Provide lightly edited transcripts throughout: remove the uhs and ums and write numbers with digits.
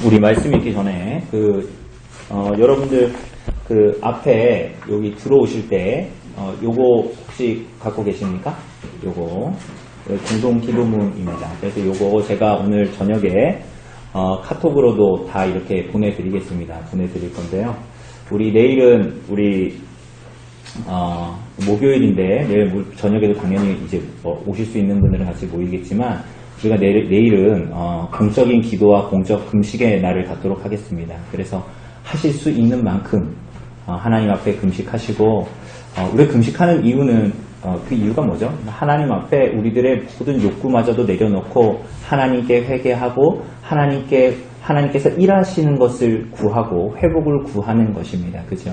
우리 말씀 읽기 전에 여러분들 앞에 여기 들어오실 때 요거 혹시 갖고 계십니까? 요거 공동 기도문입니다. 그래서 요거 제가 오늘 저녁에 카톡으로도 다 이렇게 보내드리겠습니다. 보내드릴 건데요. 우리 내일은 목요일인데 내일 저녁에도 당연히 이제 오실 수 있는 분들은 같이 모이겠지만 우리가 내일은 공적인 기도와 공적 금식의 날을 갖도록 하겠습니다. 그래서 하실 수 있는 만큼 하나님 앞에 금식하시고 우리가 금식하는 이유는 그 이유가 뭐죠? 하나님 앞에 우리들의 모든 욕구마저도 내려놓고 하나님께 회개하고 하나님께서 일하시는 것을 구하고 회복을 구하는 것입니다. 그죠?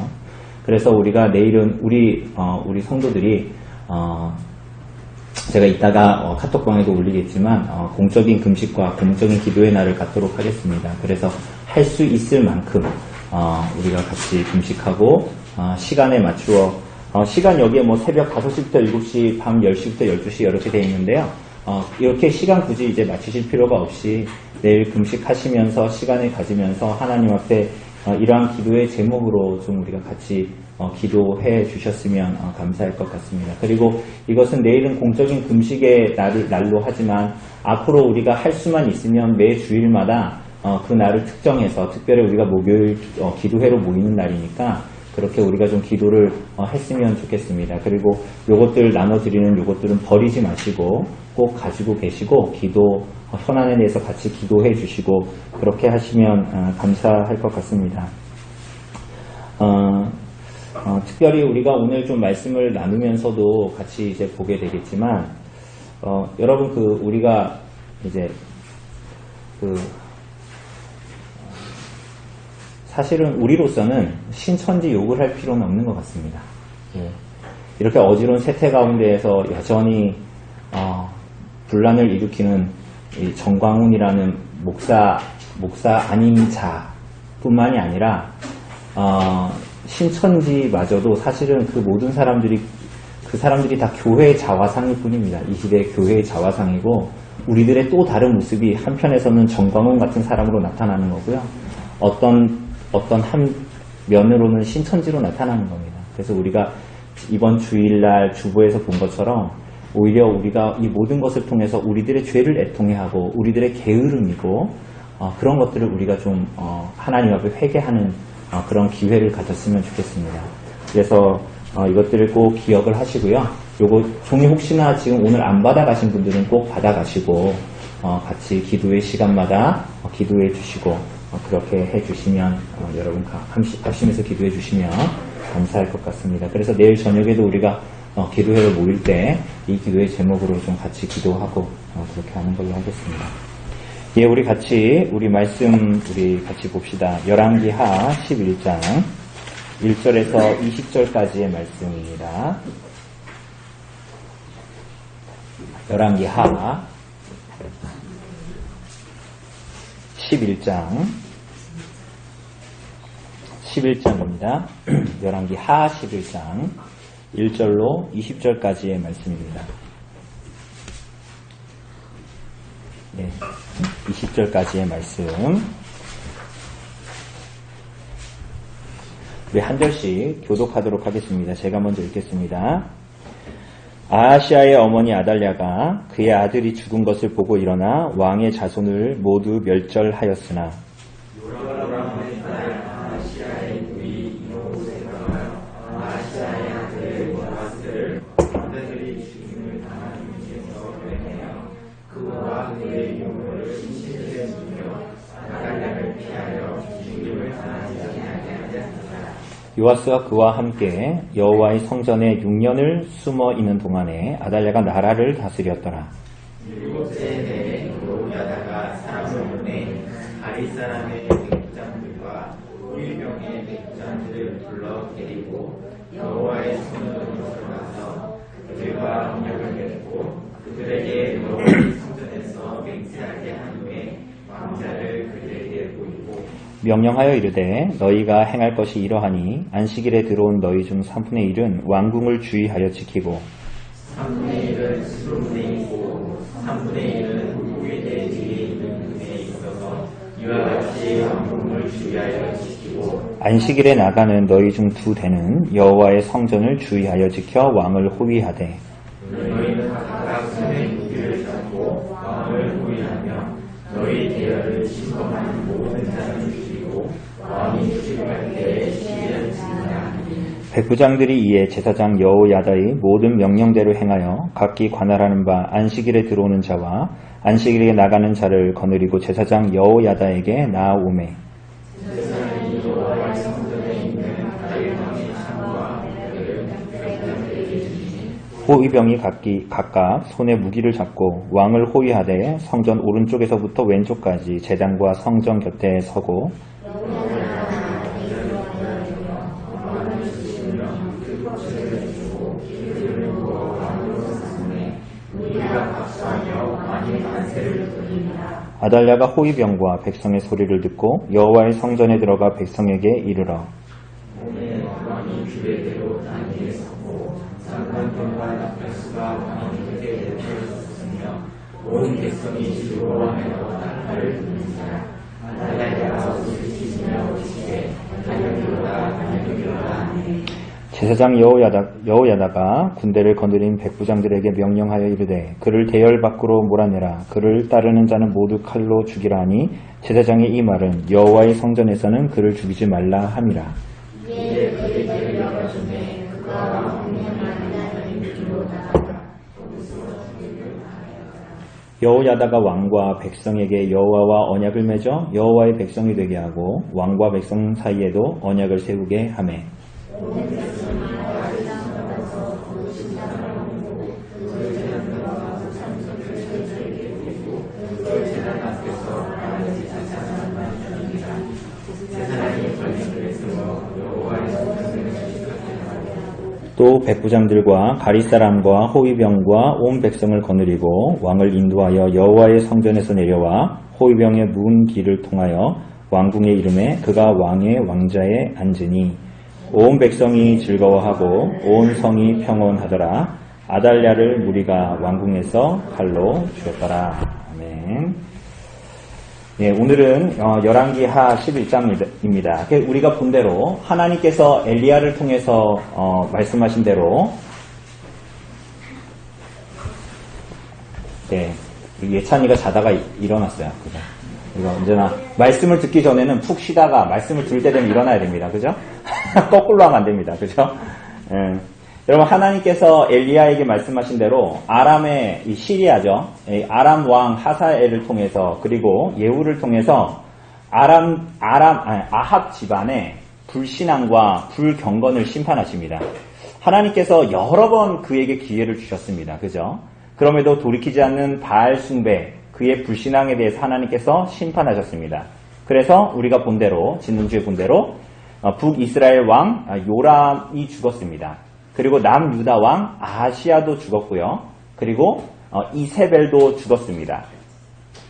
그래서 우리가 내일은 우리 성도들이 제가 이따가 카톡방에도 올리겠지만 공적인 금식과 공적인 기도의 날을 갖도록 하겠습니다. 그래서 할 수 있을 만큼 우리가 같이 금식하고 시간에 맞추어 시간 여기에 새벽 5시부터 7시, 밤 10시부터 12시 이렇게 되어 있는데요. 이렇게 시간 굳이 이제 맞추실 필요가 없이 내일 금식하시면서 시간을 가지면서 하나님 앞에 이러한 기도의 제목으로 좀 우리가 같이 기도해 주셨으면 감사할 것 같습니다. 그리고 이것은 내일은 공적인 금식의 날로 하지만 앞으로 우리가 할 수만 있으면 매 주일마다 그 날을 특정해서 특별히 우리가 목요일 기도회로 모이는 날이니까 그렇게 우리가 좀 기도를 했으면 좋겠습니다. 그리고 요것들 나눠드리는 요것들은 버리지 마시고 꼭 가지고 계시고 현안에 대해서 같이 기도해 주시고 그렇게 하시면 감사할 것 같습니다. 특별히 우리가 오늘 좀 말씀을 나누면서도 같이 이제 보게 되겠지만 여러분 우리가 이제 사실은 우리로서는 신천지 욕을 할 필요는 없는 것 같습니다. 이렇게 어지러운 세태 가운데에서 여전히 분란을 일으키는 이 정광훈이라는 목사 아닌 자뿐만이 아니라 신천지마저도 사실은 그 모든 사람들이 다 교회의 자화상일 뿐입니다. 이 시대의 교회의 자화상이고 우리들의 또 다른 모습이 한편에서는 정광훈 같은 사람으로 나타나는 거고요. 어떤 한 면으로는 신천지로 나타나는 겁니다. 그래서 우리가 이번 주일날 주보에서 본 것처럼 오히려 우리가 이 모든 것을 통해서 우리들의 죄를 애통해하고 우리들의 게으름이고 그런 것들을 우리가 좀 하나님 앞에 회개하는 그런 기회를 가졌으면 좋겠습니다. 그래서 이것들을 꼭 기억을 하시고요. 요거 종이 혹시나 지금 오늘 안 받아가신 분들은 꼭 받아가시고 같이 기도의 시간마다 기도해 주시고 그렇게 해주시면 여러분 합심해서 기도해 주시면 감사할 것 같습니다. 그래서 내일 저녁에도 우리가 기도회를 모일 때 이 기도의 제목으로 좀 같이 기도하고 그렇게 하는 걸로 하겠습니다. 우리 말씀 같이 봅시다. 열왕기하 11장 1절에서 20절까지의 말씀입니다. 열왕기하 11장입니다. 열왕기하 11장 1절로 20절까지의 말씀입니다. 20절까지의 말씀. 우리 한 절씩 교독하도록 하겠습니다. 제가 먼저 읽겠습니다. 아하시아의 어머니 아달랴가 그의 아들이 죽은 것을 보고 일어나 왕의 자손을 모두 멸절하였으나 요아스가 그와 함께 여호와의 성전에 6년을 숨어 있는 동안에 아달랴가 나라를 다스렸더라. 일곱째 해에 여호야다가 사람을 보내 가리 사람의 백장들과 호위병의 백장들을 불러 데리고 여호와의 성전으로 들어가서 그들과 언약을 맺고 그들에게 여호와의 성전에서 맹세하게 한 후에 왕자를 그들에게 보이고 명령하여 이르되 너희가 행할 것이 이러하니 안식일에 들어온 너희 중 3분의 1은 왕궁을 주의하여 지키고 3분의 1은 수분에 있고 3분의 1은 국에 대해 백성을 주의하여 지키고 안식일에 나가는 너희 중 두 대는 여호와의 성전을 주의하여 지켜 왕을 호위하되 너희는 각각 손에 무기를 잡고 왕을 호위하며 너희 대열을 침범하는 모든 자를 죽이고 왕이 출입할 때에 시위를 진행하라. 백부장들이 이에 제사장 여호야다의 모든 명령대로 행하여 각기 관할하는 바 안식일에 들어오는 자와 안식일에 나가는 자를 거느리고 제사장 여호야다에게 나아오매 제사장이 여호와의 성전에 있는 다윗 왕의 창과 벽을 백성들에게 주니 호위병이 각각 손에 무기를 잡고 왕을 호위하되 성전 오른쪽에서부터 왼쪽까지 제단과 성전 곁에 서고 아달랴가 호위병과 백성의 소리를 듣고 여호와의 성전에 들어가 백성에게 이르러 오늘 왕이 규례대로 단위에 서고 상관병과 낙별수가 왕에게 내려졌으며 온 백성이 즐거워하며 나팔을 부는지라. 아달랴가 옷을 찢으며 외치되 하늘이로다 하늘이로다. 제사장 여호야다가 군대를 거느린 백부장들에게 명령하여 이르되 그를 대열 밖으로 몰아내라. 그를 따르는 자는 모두 칼로 죽이라 하니 제사장의 이 말은 여호와의 성전에서는 그를 죽이지 말라 함이라. 이에 그의 대를 열어주매 그가 왕궁에 나가는 길로다. 여호야다가 왕과 백성에게 여호와와 언약을 맺어 여호와의 백성이 되게 하고 왕과 백성 사이에도 언약을 세우게 하매 또 백부장들과 가릿사람과 호위병과 온 백성을 거느리고 왕을 인도하여 여호와의 성전에서 내려와 호위병의 문 길을 통하여 왕궁에 이르매 그가 왕의 왕자에 앉으니 온 백성이 즐거워하고 온 성이 평온하더라. 아달랴를 무리가 왕궁에서 칼로 죽였더라. 아멘. 예, 오늘은 열왕기하 11장입니다. 우리가 본 대로 하나님께서 엘리야를 통해서 말씀하신 대로 네, 예찬이가 자다가 일어났어요. 그죠? 이거 언제나 말씀을 듣기 전에는 푹 쉬다가 말씀을 들을 때 되면 일어나야 됩니다. 그죠? 거꾸로 하면 안 됩니다. 그죠? 예. 여러분 하나님께서 엘리야에게 말씀하신 대로 아람의 이 시리아죠. 아람 왕 하사엘을 통해서 그리고 예후를 통해서 아합 집안의 불신앙과 불경건을 심판하십니다. 하나님께서 여러 번 그에게 기회를 주셨습니다. 그죠? 그럼에도 돌이키지 않는 바알 숭배, 그의 불신앙에 대해서 하나님께서 심판하셨습니다. 그래서 우리가 본 대로 지난주에 본 대로 북이스라엘 왕 요람이 죽었습니다. 그리고 남유다 왕 아하시아도 죽었고요. 그리고 이세벨도 죽었습니다.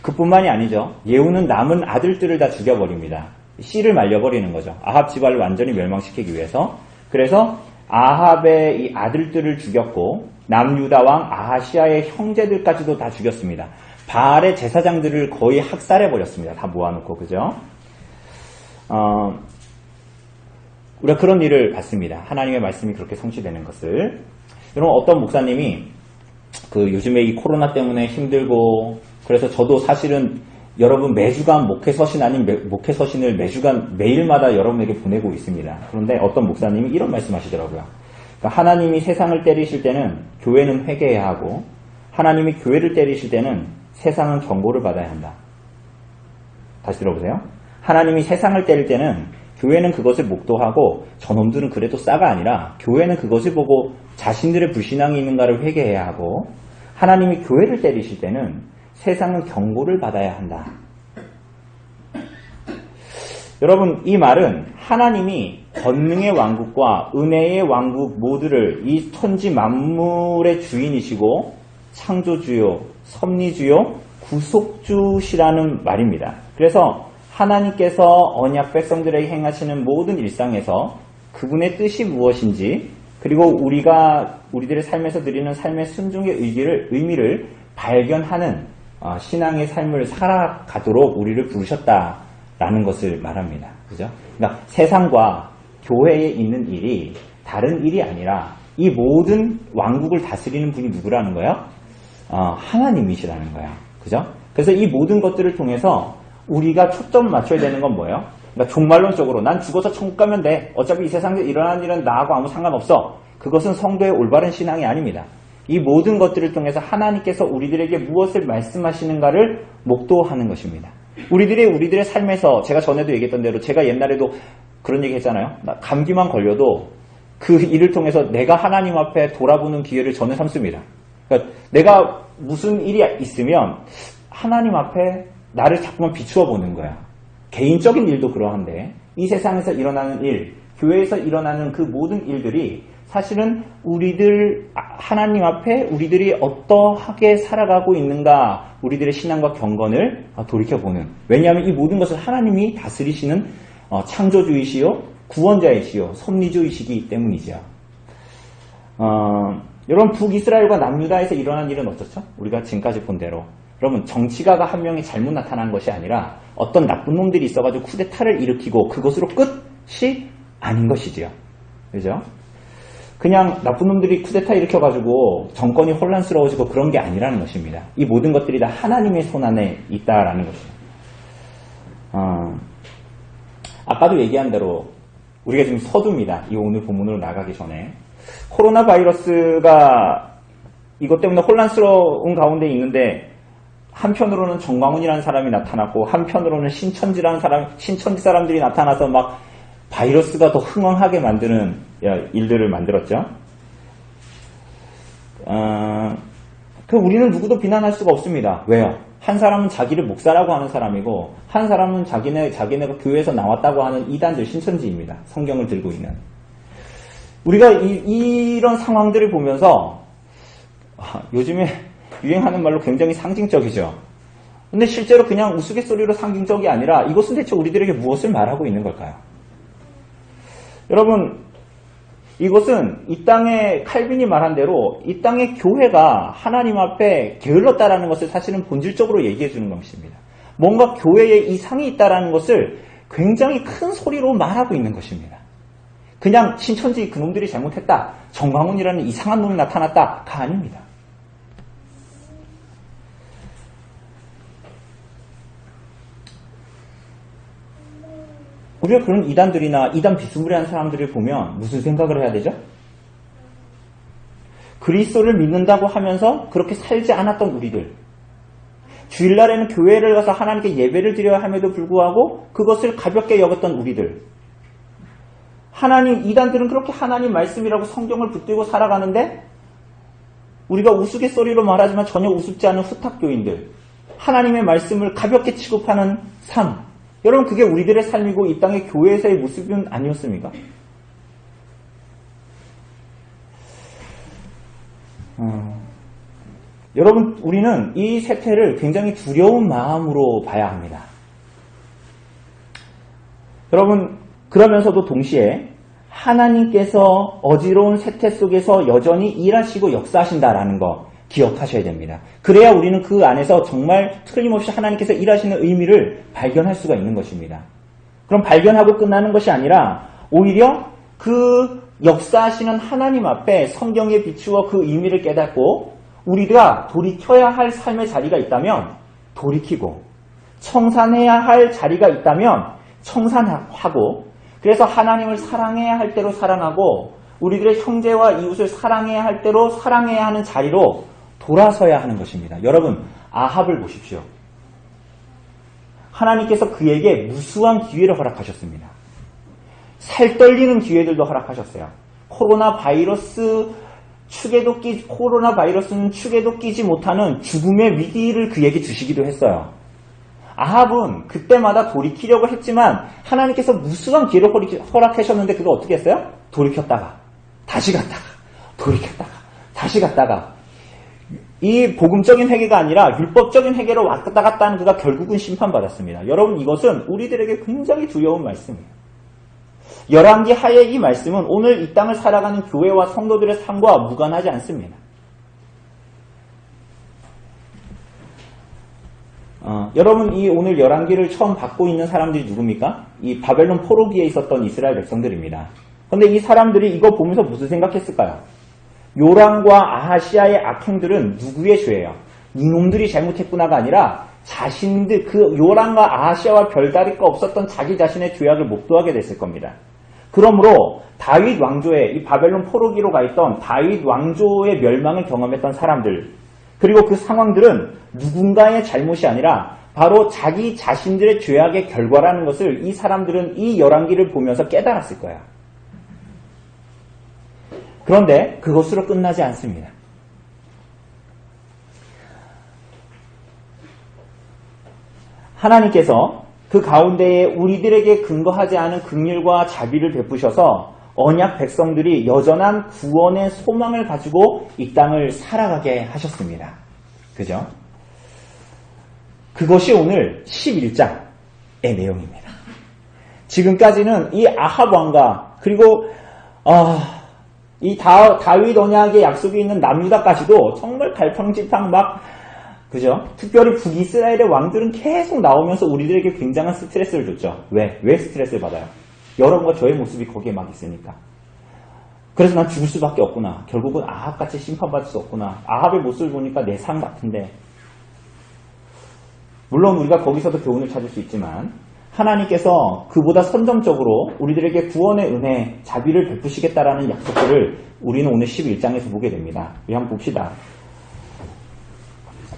그뿐만이 아니죠. 예후는 남은 아들들을 다 죽여버립니다. 씨를 말려버리는 거죠. 아합 집안을 완전히 멸망시키기 위해서. 그래서 아합의 이 아들들을 죽였고 남유다 왕 아하시아의 형제들까지도 다 죽였습니다. 바알의 제사장들을 거의 학살해버렸습니다. 다 모아놓고. 그죠? 우리가 그런 일을 봤습니다. 하나님의 말씀이 그렇게 성취되는 것을. 여러분 어떤 목사님이 요즘에 이 코로나 때문에 힘들고 그래서 저도 사실은 여러분 매주간 목회서신 아닌 목회서신을 매주간 매일마다 여러분에게 보내고 있습니다. 그런데 어떤 목사님이 이런 말씀하시더라고요. 그러니까 하나님이 세상을 때리실 때는 교회는 회개해야 하고 하나님이 교회를 때리실 때는 세상은 경고를 받아야 한다. 다시 들어보세요. 하나님이 세상을 때릴 때는 교회는 그것을 목도하고 저놈들은 그래도 싸가 아니라 교회는 그것을 보고 자신들의 불신앙이 있는가를 회개해야 하고 하나님이 교회를 때리실 때는 세상은 경고를 받아야 한다. 여러분 이 말은 하나님이 권능의 왕국과 은혜의 왕국 모두를 이 천지 만물의 주인이시고 창조주요, 섭리주요, 구속주시라는 말입니다. 그래서 하나님께서 언약 백성들에게 행하시는 모든 일상에서 그분의 뜻이 무엇인지 그리고 우리들의 삶에서 드리는 삶의 순종의 의미를 발견하는 신앙의 삶을 살아가도록 우리를 부르셨다 라는 것을 말합니다. 그죠? 그러니까 세상과 교회에 있는 일이 다른 일이 아니라 이 모든 왕국을 다스리는 분이 누구라는 거예요? 하나님이시라는 거예요. 그죠? 그래서 이 모든 것들을 통해서 우리가 초점을 맞춰야 되는 건 뭐예요? 그러니까 종말론적으로 난 죽어서 천국 가면 돼. 어차피 이 세상에 일어나는 일은 나하고 아무 상관없어. 그것은 성도의 올바른 신앙이 아닙니다. 이 모든 것들을 통해서 하나님께서 우리들에게 무엇을 말씀하시는가를 목도하는 것입니다. 우리들의 삶에서 제가 전에도 얘기했던 대로 제가 옛날에도 그런 얘기 했잖아요. 감기만 걸려도 그 일을 통해서 내가 하나님 앞에 돌아보는 기회를 저는 삼습니다. 그러니까 내가 무슨 일이 있으면 하나님 앞에 나를 자꾸만 비추어 보는 거야. 개인적인 일도 그러한데 이 세상에서 일어나는 일, 교회에서 일어나는 그 모든 일들이 사실은 우리들 하나님 앞에 우리들이 어떠하게 살아가고 있는가 우리들의 신앙과 경건을 돌이켜보는, 왜냐하면 이 모든 것을 하나님이 다스리시는 창조주이시요 구원자이시요 섭리주이시기 때문이죠. 여러분 북이스라엘과 남유다에서 일어난 일은 어떻죠? 우리가 지금까지 본 대로 여러분 정치가가 한 명이 잘못 나타난 것이 아니라 어떤 나쁜 놈들이 있어가지고 쿠데타를 일으키고 그것으로 끝이 아닌 것이지요. 그죠? 그냥 나쁜 놈들이 쿠데타 일으켜가지고 정권이 혼란스러워지고 그런 게 아니라는 것입니다. 이 모든 것들이 다 하나님의 손안에 있다라는 것이죠. 아까도 얘기한 대로 우리가 지금 서두입니다. 이 오늘 본문으로 나가기 전에 코로나 바이러스가 이것 때문에 혼란스러운 가운데 있는데 한편으로는 정광훈이라는 사람이 나타났고 한편으로는 신천지 사람들이 나타나서 막 바이러스가 더 흥왕하게 만드는 일들을 만들었죠. 우리는 누구도 비난할 수가 없습니다. 왜요? 한 사람은 자기를 목사라고 하는 사람이고 한 사람은 자기네가 교회에서 나왔다고 하는 이단들 신천지입니다. 성경을 들고 있는. 우리가 이런 상황들을 보면서 요즘에 유행하는 말로 굉장히 상징적이죠. 근데 실제로 그냥 우스갯소리로 상징적이 아니라 이것은 대체 우리들에게 무엇을 말하고 있는 걸까요? 여러분, 이것은 이 땅의 칼빈이 말한 대로 이 땅의 교회가 하나님 앞에 게을렀다라는 것을 사실은 본질적으로 얘기해 주는 것입니다. 뭔가 교회에 이상이 있다라는 것을 굉장히 큰 소리로 말하고 있는 것입니다. 그냥 신천지 그놈들이 잘못했다, 정광훈이라는 이상한 놈이 나타났다가 아닙니다. 우리가 그런 이단들이나 이단 비스무리한 사람들을 보면 무슨 생각을 해야 되죠? 그리스도를 믿는다고 하면서 그렇게 살지 않았던 우리들, 주일날에는 교회를 가서 하나님께 예배를 드려야 함에도 불구하고 그것을 가볍게 여겼던 우리들, 이단들은 그렇게 하나님 말씀이라고 성경을 붙들고 살아가는데 우리가 우스갯소리로 말하지만 전혀 우습지 않은 후탁교인들, 하나님의 말씀을 가볍게 취급하는 삶, 여러분 그게 우리들의 삶이고 이 땅의 교회에서의 모습은 아니었습니까? 여러분 우리는 이 세태를 굉장히 두려운 마음으로 봐야 합니다. 여러분 그러면서도 동시에 하나님께서 어지러운 세태 속에서 여전히 일하시고 역사하신다라는 거 기억하셔야 됩니다. 그래야 우리는 그 안에서 정말 틀림없이 하나님께서 일하시는 의미를 발견할 수가 있는 것입니다. 그럼 발견하고 끝나는 것이 아니라 오히려 그 역사하시는 하나님 앞에 성경에 비추어 그 의미를 깨닫고 우리가 돌이켜야 할 삶의 자리가 있다면 돌이키고 청산해야 할 자리가 있다면 청산하고, 그래서 하나님을 사랑해야 할 때로 사랑하고 우리들의 형제와 이웃을 사랑해야 할 때로 사랑해야 하는 자리로 돌아서야 하는 것입니다. 여러분 아합을 보십시오. 하나님께서 그에게 무수한 기회를 허락하셨습니다. 살 떨리는 기회들도 허락하셨어요. 코로나 바이러스는 축에도 끼지 못하는 죽음의 위기를 그에게 주시기도 했어요. 아합은 그때마다 돌이키려고 했지만 하나님께서 무수한 기회를 허락하셨는데 그거 어떻게 했어요? 돌이켰다가 다시 갔다가 돌이켰다가 다시 갔다가, 이 복음적인 회개가 아니라 율법적인 회개로 왔다 갔다 하는 그가 결국은 심판받았습니다. 여러분 이것은 우리들에게 굉장히 두려운 말씀이에요. 열왕기 하의 이 말씀은 오늘 이 땅을 살아가는 교회와 성도들의 삶과 무관하지 않습니다. 여러분 이 오늘 열왕기를 처음 받고 있는 사람들이 누굽니까? 이 바벨론 포로기에 있었던 이스라엘 백성들입니다. 근데 이 사람들이 이거 보면서 무슨 생각했을까요? 요람과 아하시아의 악행들은 누구의 죄예요? 이놈들이 잘못했구나가 아니라 자신들, 그 요람과 아하시아와 별다를 거 없었던 자기 자신의 죄악을 목도하게 됐을 겁니다. 그러므로 다윗 왕조에, 이 바벨론 포로기로 가 있던 다윗 왕조의 멸망을 경험했던 사람들, 그리고 그 상황들은 누군가의 잘못이 아니라 바로 자기 자신들의 죄악의 결과라는 것을 이 사람들은 이 열왕기를 보면서 깨달았을 거야. 그런데 그것으로 끝나지 않습니다. 하나님께서 그 가운데에 우리들에게 근거하지 않은 긍휼과 자비를 베푸셔서 언약 백성들이 여전한 구원의 소망을 가지고 이 땅을 살아가게 하셨습니다. 그죠? 그것이 오늘 11장의 내용입니다. 지금까지는 이 아합 왕과 그리고 이 다윗 언약의 약속이 있는 남유다까지도 정말 갈팡질팡 막 그죠? 특별히 북이스라엘의 왕들은 계속 나오면서 우리들에게 굉장한 스트레스를 줬죠. 왜 스트레스를 받아요? 여러분과 저의 모습이 거기에 막 있으니까. 그래서 난 죽을 수밖에 없구나. 결국은 아합같이 심판받을 수 없구나. 아합의 모습을 보니까 내 삶 같은데. 물론 우리가 거기서도 교훈을 찾을 수 있지만 하나님께서 그보다 선점적으로 우리들에게 구원의 은혜, 자비를 베푸시겠다라는 약속들을 우리는 오늘 11장에서 보게 됩니다. 우리 한번 봅시다.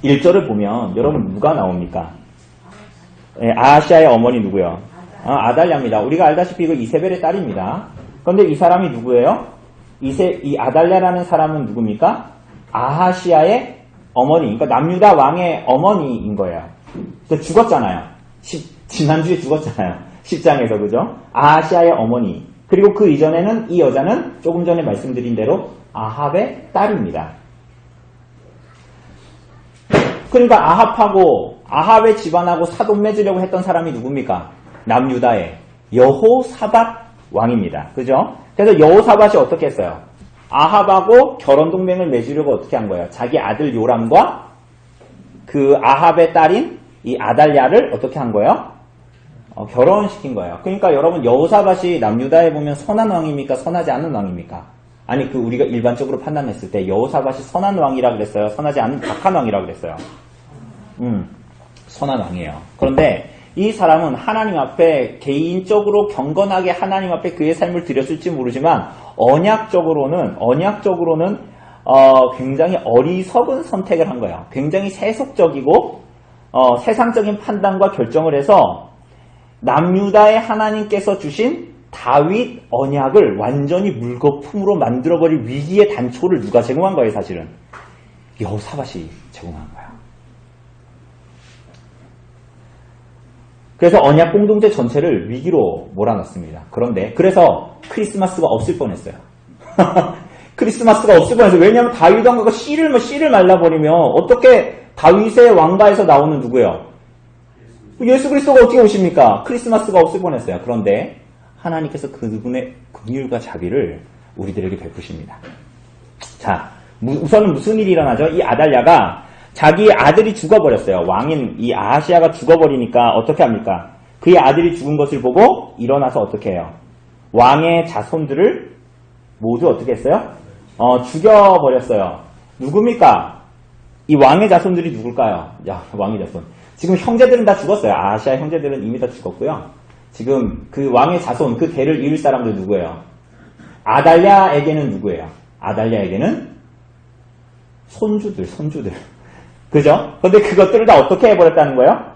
1절을 보면 여러분 누가 나옵니까? 아하시아의 어머니 누구요? 아달랴입니다. 우리가 알다시피 이거 이세벨의 딸입니다. 그런데 이 사람이 누구예요? 이 아달랴라는 사람은 누굽니까? 아하시아의 어머니, 그러니까 남유다 왕의 어머니인 거예요. 그래서 죽었잖아요. 지난주에 죽었잖아요. 10장에서, 그죠? 아하시아의 어머니. 그리고 그 이전에는 이 여자는 조금 전에 말씀드린 대로 아합의 딸입니다. 그러니까 아합의 집안하고 사돈 맺으려고 했던 사람이 누굽니까? 남유다의 여호사밧 왕입니다. 그죠? 그래서 여호사밧이 어떻게 했어요? 아합하고 결혼 동맹을 맺으려고 어떻게 한 거예요? 자기 아들 요람과 그 아합의 딸인 이 아달랴를 어떻게 한 거예요? 결혼시킨 거예요. 그러니까 여러분 여호사밧이 남유다에 보면 선한 왕입니까? 선하지 않은 왕입니까? 아니 우리가 일반적으로 판단했을 때 여호사밧이 선한 왕이라 그랬어요? 선하지 않은 악한 왕이라 그랬어요? 선한 왕이에요. 그런데 이 사람은 하나님 앞에 개인적으로 경건하게 하나님 앞에 그의 삶을 드렸을지 모르지만 언약적으로는 굉장히 어리석은 선택을 한 거예요. 굉장히 세속적이고 세상적인 판단과 결정을 해서 남유다의 하나님께서 주신 다윗 언약을 완전히 물거품으로 만들어버릴 위기의 단초를 누가 제공한 거예요, 사실은? 여호사밧이 제공한 거예요. 그래서 언약 공동체 전체를 위기로 몰아넣습니다. 그래서 크리스마스가 없을 뻔했어요. 크리스마스가 없을 뻔했어요. 왜냐하면 다윗 왕가가 씨를 말라버리면 어떻게 다윗의 왕가에서 나오는 누구예요? 예수 그리스도가 어떻게 오십니까? 크리스마스가 없을 뻔했어요. 그런데 하나님께서 그분의 긍휼과 자비를 우리들에게 베푸십니다. 자, 우선은 무슨 일이 일어나죠? 이 아달랴가 자기 아들이 죽어버렸어요. 왕인 이 아하시아가 죽어버리니까 어떻게 합니까? 그의 아들이 죽은 것을 보고 일어나서 어떻게 해요? 왕의 자손들을 모두 어떻게 했어요? 죽여버렸어요. 누굽니까? 이 왕의 자손들이 누굴까요? 왕의 자손. 지금 형제들은 다 죽었어요. 아하시아 형제들은 이미 다 죽었고요. 지금 그 왕의 자손, 그 대를 이을 사람들 누구예요? 아달랴에게는 누구예요? 아달랴에게는 손주들. 그죠? 근데 그것들을 다 어떻게 해버렸다는 거예요?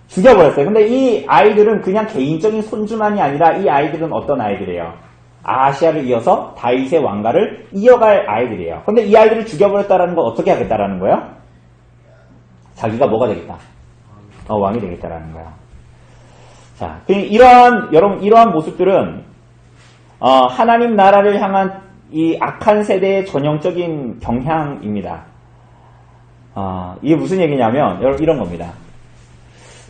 죽여버렸어요. 근데 이 아이들은 그냥 개인적인 손주만이 아니라 이 아이들은 어떤 아이들이에요? 아하시아를 이어서 다윗의 왕가를 이어갈 아이들이에요. 근데 이 아이들을 죽여버렸다는 건 어떻게 하겠다라는 거예요? 자기가 뭐가 되겠다? 왕이 되겠다라는 거예요. 자, 이러한 모습들은 하나님 나라를 향한 이 악한 세대의 전형적인 경향입니다. 이게 무슨 얘기냐면 여러분 이런 겁니다.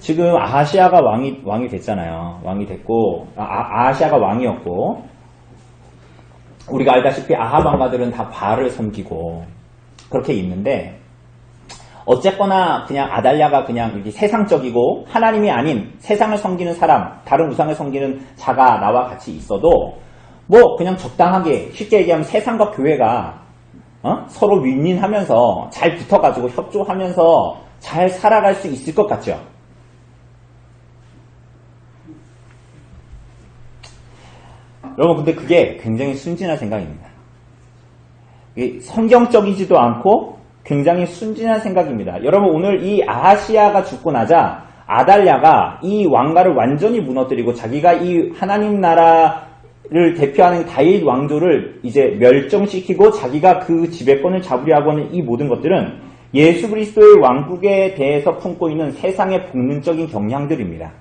지금 아하시아가 왕이 됐잖아요. 왕이 됐고 아하시아가 왕이었고 우리가 알다시피 아합 왕가들은 다 바알을 섬기고 그렇게 있는데 어쨌거나 그냥 아달랴가 그냥 이렇게 세상적이고 하나님이 아닌 세상을 섬기는 사람, 다른 우상을 섬기는 자가 나와 같이 있어도 뭐 그냥 적당하게 쉽게 얘기하면 세상과 교회가 서로 윈윈하면서 잘 붙어가지고 협조하면서 잘 살아갈 수 있을 것 같죠. 여러분 근데 그게 굉장히 순진한 생각입니다. 이게 성경적이지도 않고 굉장히 순진한 생각입니다. 여러분 오늘 이 아하시야가 죽고 나자 아달랴가 이 왕가를 완전히 무너뜨리고 자기가 이 하나님 나라를 대표하는 다윗 왕조를 이제 멸종시키고 자기가 그 지배권을 잡으려 하고 하는 이 모든 것들은 예수 그리스도의 왕국에 대해서 품고 있는 세상의 복륜적인 경향들입니다.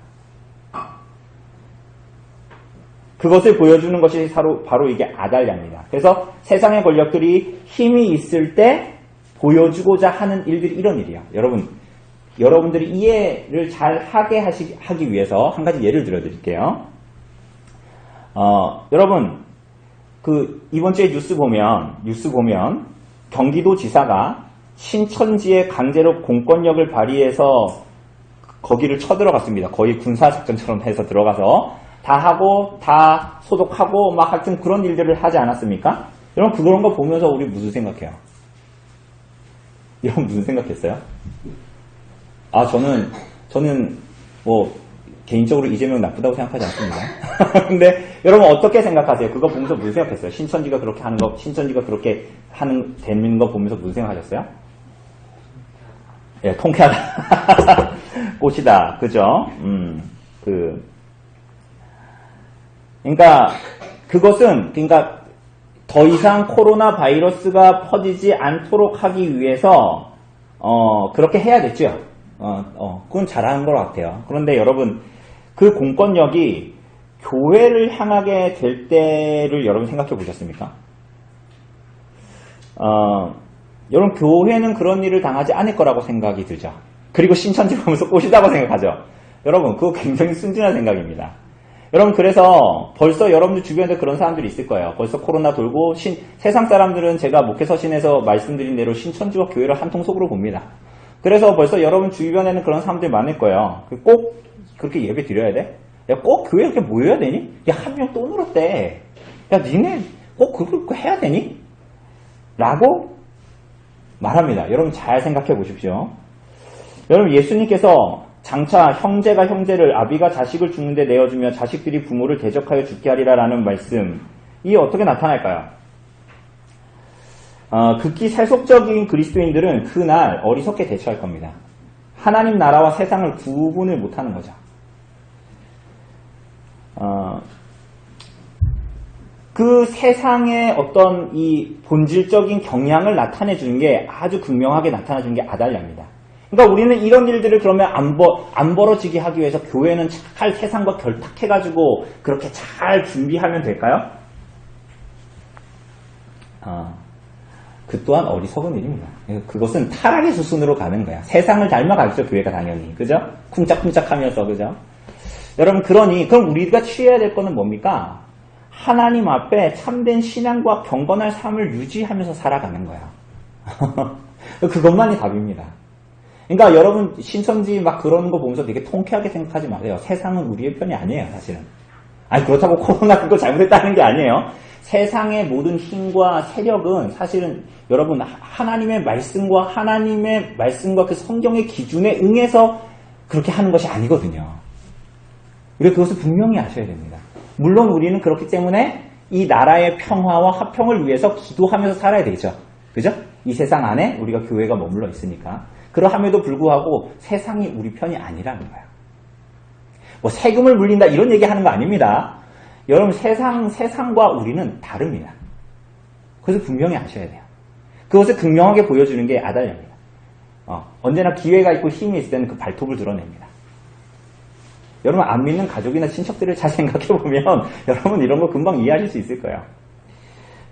그것을 보여주는 것이 바로 이게 아달랴입니다. 그래서 세상의 권력들이 힘이 있을 때 보여주고자 하는 일들이 이런 일이에요. 여러분들이 이해를 잘 하기 위해서 한 가지 예를 들어드릴게요. 여러분, 이번 주에 뉴스 보면 경기도지사가 신천지에 강제로 공권력을 발휘해서 거기를 쳐들어갔습니다. 거의 군사작전처럼 해서 들어가서 다 하고 다 소독하고 막 하여튼 그런 일들을 하지 않았습니까? 여러분 그런 거 보면서 우리 무슨 생각해요? 여러분 무슨 생각했어요? 저는 뭐 개인적으로 이재명 나쁘다고 생각하지 않습니다. 근데 여러분 어떻게 생각하세요? 그거 보면서 무슨 생각했어요? 신천지가 그렇게 되는 거 보면서 무슨 생각하셨어요? 예, 통쾌하다. 꽃이다. 그죠? 그러니까 더 이상 코로나 바이러스가 퍼지지 않도록 하기 위해서 그렇게 해야겠죠. 그건 잘하는 것 같아요. 그런데 여러분 그 공권력이 교회를 향하게 될 때를 여러분 생각해 보셨습니까? 여러분 교회는 그런 일을 당하지 않을 거라고 생각이 들죠. 그리고 신천지 보면서 꽃이다고 생각하죠. 여러분 그거 굉장히 순진한 생각입니다. 여러분 그래서 벌써 여러분들 주변에 그런 사람들이 있을 거예요. 벌써 코로나 돌고 세상 사람들은 제가 목회서신에서 말씀드린 대로 신천지와 교회를 한 통속으로 봅니다. 그래서 벌써 여러분 주변에는 그런 사람들이 많을 거예요. 꼭 그렇게 예배 드려야 돼? 야, 꼭 교회에 이렇게 모여야 되니? 야, 한 명 또 늘었대. 야, 니네 꼭 그걸 해야 되니? 라고 말합니다. 여러분 잘 생각해 보십시오. 여러분 예수님께서 장차 형제가 형제를 아비가 자식을 죽는데 내어주며 자식들이 부모를 대적하여 죽게 하리라 라는 말씀 이 어떻게 나타날까요? 극히 세속적인 그리스도인들은 그날 어리석게 대처할 겁니다. 하나님 나라와 세상을 구분을 못하는 거죠. 그 세상의 어떤 이 본질적인 경향을 나타내 주는 게 아주 극명하게 나타내 주는 게 아달랴입니다. 그러니까 우리는 이런 일들을 그러면 안 벌어지게 하기 위해서 교회는 잘 세상과 결탁해가지고 그렇게 잘 준비하면 될까요? 그 또한 어리석은 일입니다. 그것은 타락의 수순으로 가는 거야. 세상을 닮아가겠죠, 교회가 당연히. 그죠? 쿵짝쿵짝 하면서, 그죠? 여러분, 그럼 우리가 취해야 될 거는 뭡니까? 하나님 앞에 참된 신앙과 경건한 삶을 유지하면서 살아가는 거야. 그것만이 답입니다. 그러니까 여러분 신천지 막 그런 거 보면서 되게 통쾌하게 생각하지 마세요. 세상은 우리의 편이 아니에요, 사실은. 아니 그렇다고 코로나 그거 잘못했다는 게 아니에요. 세상의 모든 힘과 세력은 사실은 여러분 하나님의 말씀과 그 성경의 기준에 응해서 그렇게 하는 것이 아니거든요. 우리가 그것을 분명히 아셔야 됩니다. 물론 우리는 그렇기 때문에 이 나라의 평화와 화평을 위해서 기도하면서 살아야 되죠. 그죠? 이 세상 안에 우리가 교회가 머물러 있으니까. 그러함에도 불구하고 세상이 우리 편이 아니라는 거예요. 뭐 세금을 물린다 이런 얘기 하는 거 아닙니다. 여러분 세상과 우리는 다릅니다. 그래서 분명히 아셔야 돼요. 그것을 극명하게 보여주는 게 아달랴입니다. 언제나 기회가 있고 힘이 있을 때는 그 발톱을 드러냅니다. 여러분 안 믿는 가족이나 친척들을 잘 생각해보면 여러분 이런 거 금방 이해하실 수 있을 거예요.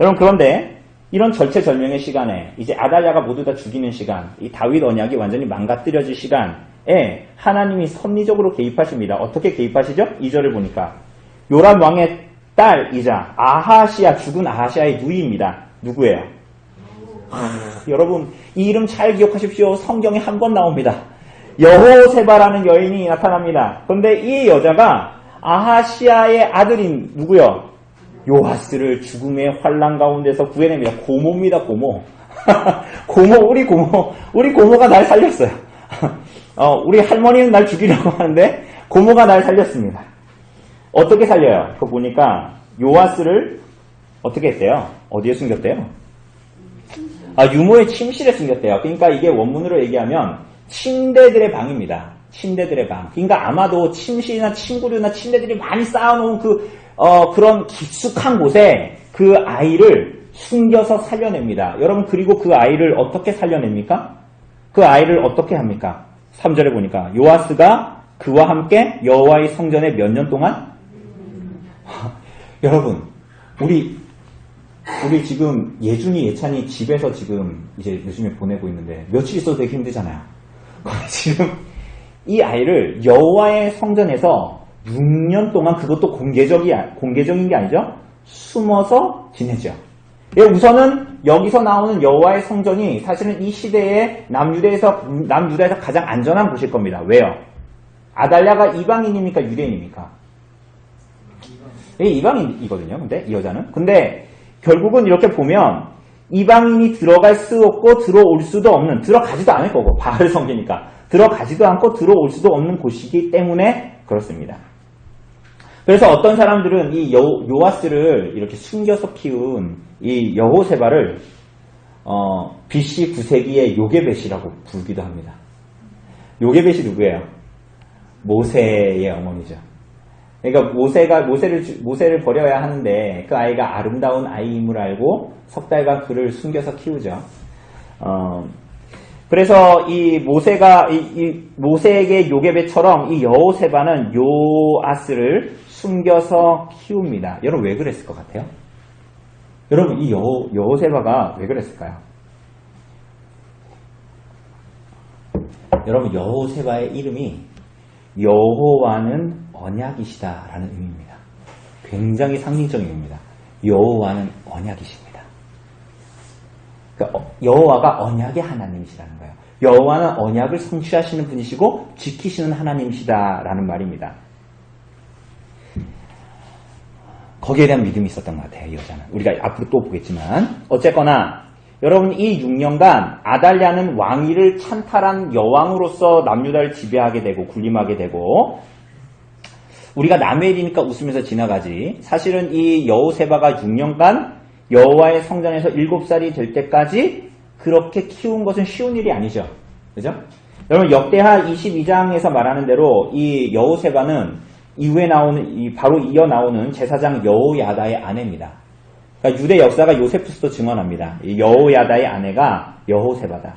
여러분 그런데 이런 절체절명의 시간에 이제 아달랴가 모두 다 죽이는 시간, 이 다윗 언약이 완전히 망가뜨려질 시간에 하나님이 섭리적으로 개입하십니다. 어떻게 개입하시죠? 2절을 보니까 요람 왕의 딸이자 죽은 아하시아의 누이입니다. 누구예요? 여러분 이 이름 잘 기억하십시오. 성경에 한 번 나옵니다. 여호세바라는 여인이 나타납니다. 그런데 이 여자가 아하시아의 아들인 누구요? 요아스를 죽음의 환란 가운데서 구해냅니다. 고모입니다. 고모. 우리 고모가 날 살렸어요. 우리 할머니는 날 죽이려고 하는데 고모가 날 살렸습니다. 어떻게 살려요? 그거 보니까 요아스를 어떻게 했대요? 어디에 숨겼대요? 유모의 침실에 숨겼대요. 그러니까 이게 원문으로 얘기하면 침대들의 방입니다. 침대들의 방. 그러니까 아마도 침실이나 침구류나 침대들이 많이 쌓아놓은 그런 깊숙한 곳에 그 아이를 숨겨서 살려냅니다. 여러분, 그리고 그 아이를 어떻게 살려냅니까? 그 아이를 어떻게 합니까? 3절에 보니까 요아스가 그와 함께 여호와의 성전에 몇 년 동안? 여러분, 우리 지금 예준이, 예찬이 집에서 지금 이제 요즘에 보내고 있는데 며칠 있어도 되게 힘들잖아요. 지금 이 아이를 여호와의 성전에서 6년 동안, 그것도 공개적인 게 아니죠? 숨어서 지내죠. 우선은 여기서 나오는 여호와의 성전이 사실은 이 시대에 남유다에서 가장 안전한 곳일 겁니다. 왜요? 아달랴가 이방인입니까? 유대인입니까? 이방인이거든요. 근데 이 여자는. 근데 결국은 이렇게 보면 이방인이 들어갈 수 없고 들어올 수도 없는, 들어가지도 않을 거고, 바알 성지니까 들어가지도 않고 들어올 수도 없는 곳이기 때문에 그렇습니다. 그래서 어떤 사람들은 이 요아스를 이렇게 숨겨서 키운 이 여호세바를 BC 9세기의 요게벳이라고 부르기도 합니다. 요게벳이 누구예요? 모세의 어머니죠. 그러니까 모세를 버려야 하는데 그 아이가 아름다운 아이임을 알고 석 달간 그를 숨겨서 키우죠. 그래서 이 모세에게 요게벳처럼 이 여호세바는 요아스를 숨겨서 키웁니다. 여러분 왜 그랬을 것 같아요? 여러분 이 여호세바가 왜 그랬을까요? 여러분 여호세바의 이름이 여호와는 언약이시다라는 의미입니다. 굉장히 상징적인 의미입니다. 여호와는 언약이십니다. 그러니까 여호와가 언약의 하나님이시라는 거예요. 여호와는 언약을 성취하시는 분이시고 지키시는 하나님이시다라는 말입니다. 거기에 대한 믿음이 있었던 것 같아요. 이 여자는. 우리가 앞으로 또 보겠지만 어쨌거나 여러분 이 6년간 아달랴는 왕위를 찬탈한 여왕으로서 남유다를 지배하게 되고 군림하게 되고, 우리가 남의 일이니까 웃으면서 지나가지 사실은 이 여호세바가 6년간 여호와의 성전에서 7살이 될 때까지 그렇게 키운 것은 쉬운 일이 아니죠. 그죠? 여러분 역대하 22장에서 말하는 대로 이 여호세바는 이후에 바로 이어 나오는 제사장 여호야다의 아내입니다. 그러니까 유대 역사가 요세푸스도 증언합니다. 이 여호야다의 아내가 여호세바다.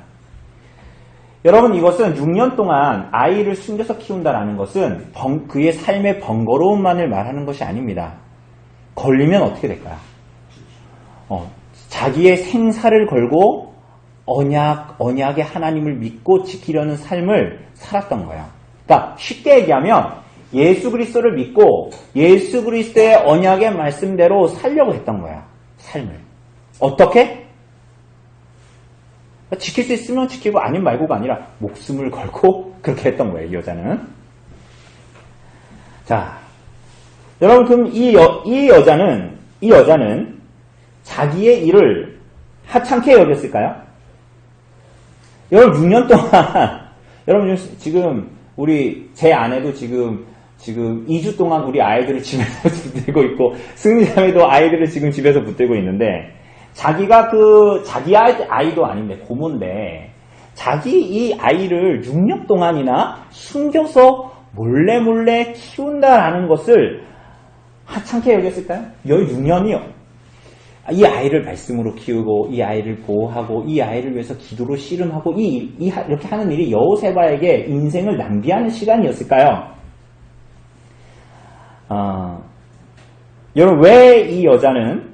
여러분 이것은 6년 동안 아이를 숨겨서 키운다라는 것은 그의 삶의 번거로움만을 말하는 것이 아닙니다. 걸리면 어떻게 될까요? 자기의 생사를 걸고 언약의 하나님을 믿고 지키려는 삶을 살았던 거예요. 그러니까 쉽게 얘기하면 예수 그리스도를 믿고 예수 그리스도의 언약의 말씀대로 살려고 했던 거야. 삶을. 어떻게? 지킬 수 있으면 지키고 아님 말고가 아니라 목숨을 걸고 그렇게 했던 거예요. 이 여자는. 자, 여러분 그럼 이 여자는 자기의 일을 하찮게 여겼을까요? 여러분 6년 동안 여러분 지금 제 아내도 지금 2주 동안 우리 아이들을 집에서 붙들고 있고, 승리자매도 아이들을 지금 집에서 붙들고 있는데, 자기가 자기 아이도 아닌데, 고모인데, 자기 이 아이를 6년 동안이나 숨겨서 몰래 키운다라는 것을 하찮게 여겼을까요? 6년이요. 이 아이를 말씀으로 키우고, 이 아이를 보호하고, 이 아이를 위해서 기도로 씨름하고, 이렇게 하는 일이 여호세바에게 인생을 낭비하는 시간이었을까요? 여러분 왜 이 여자는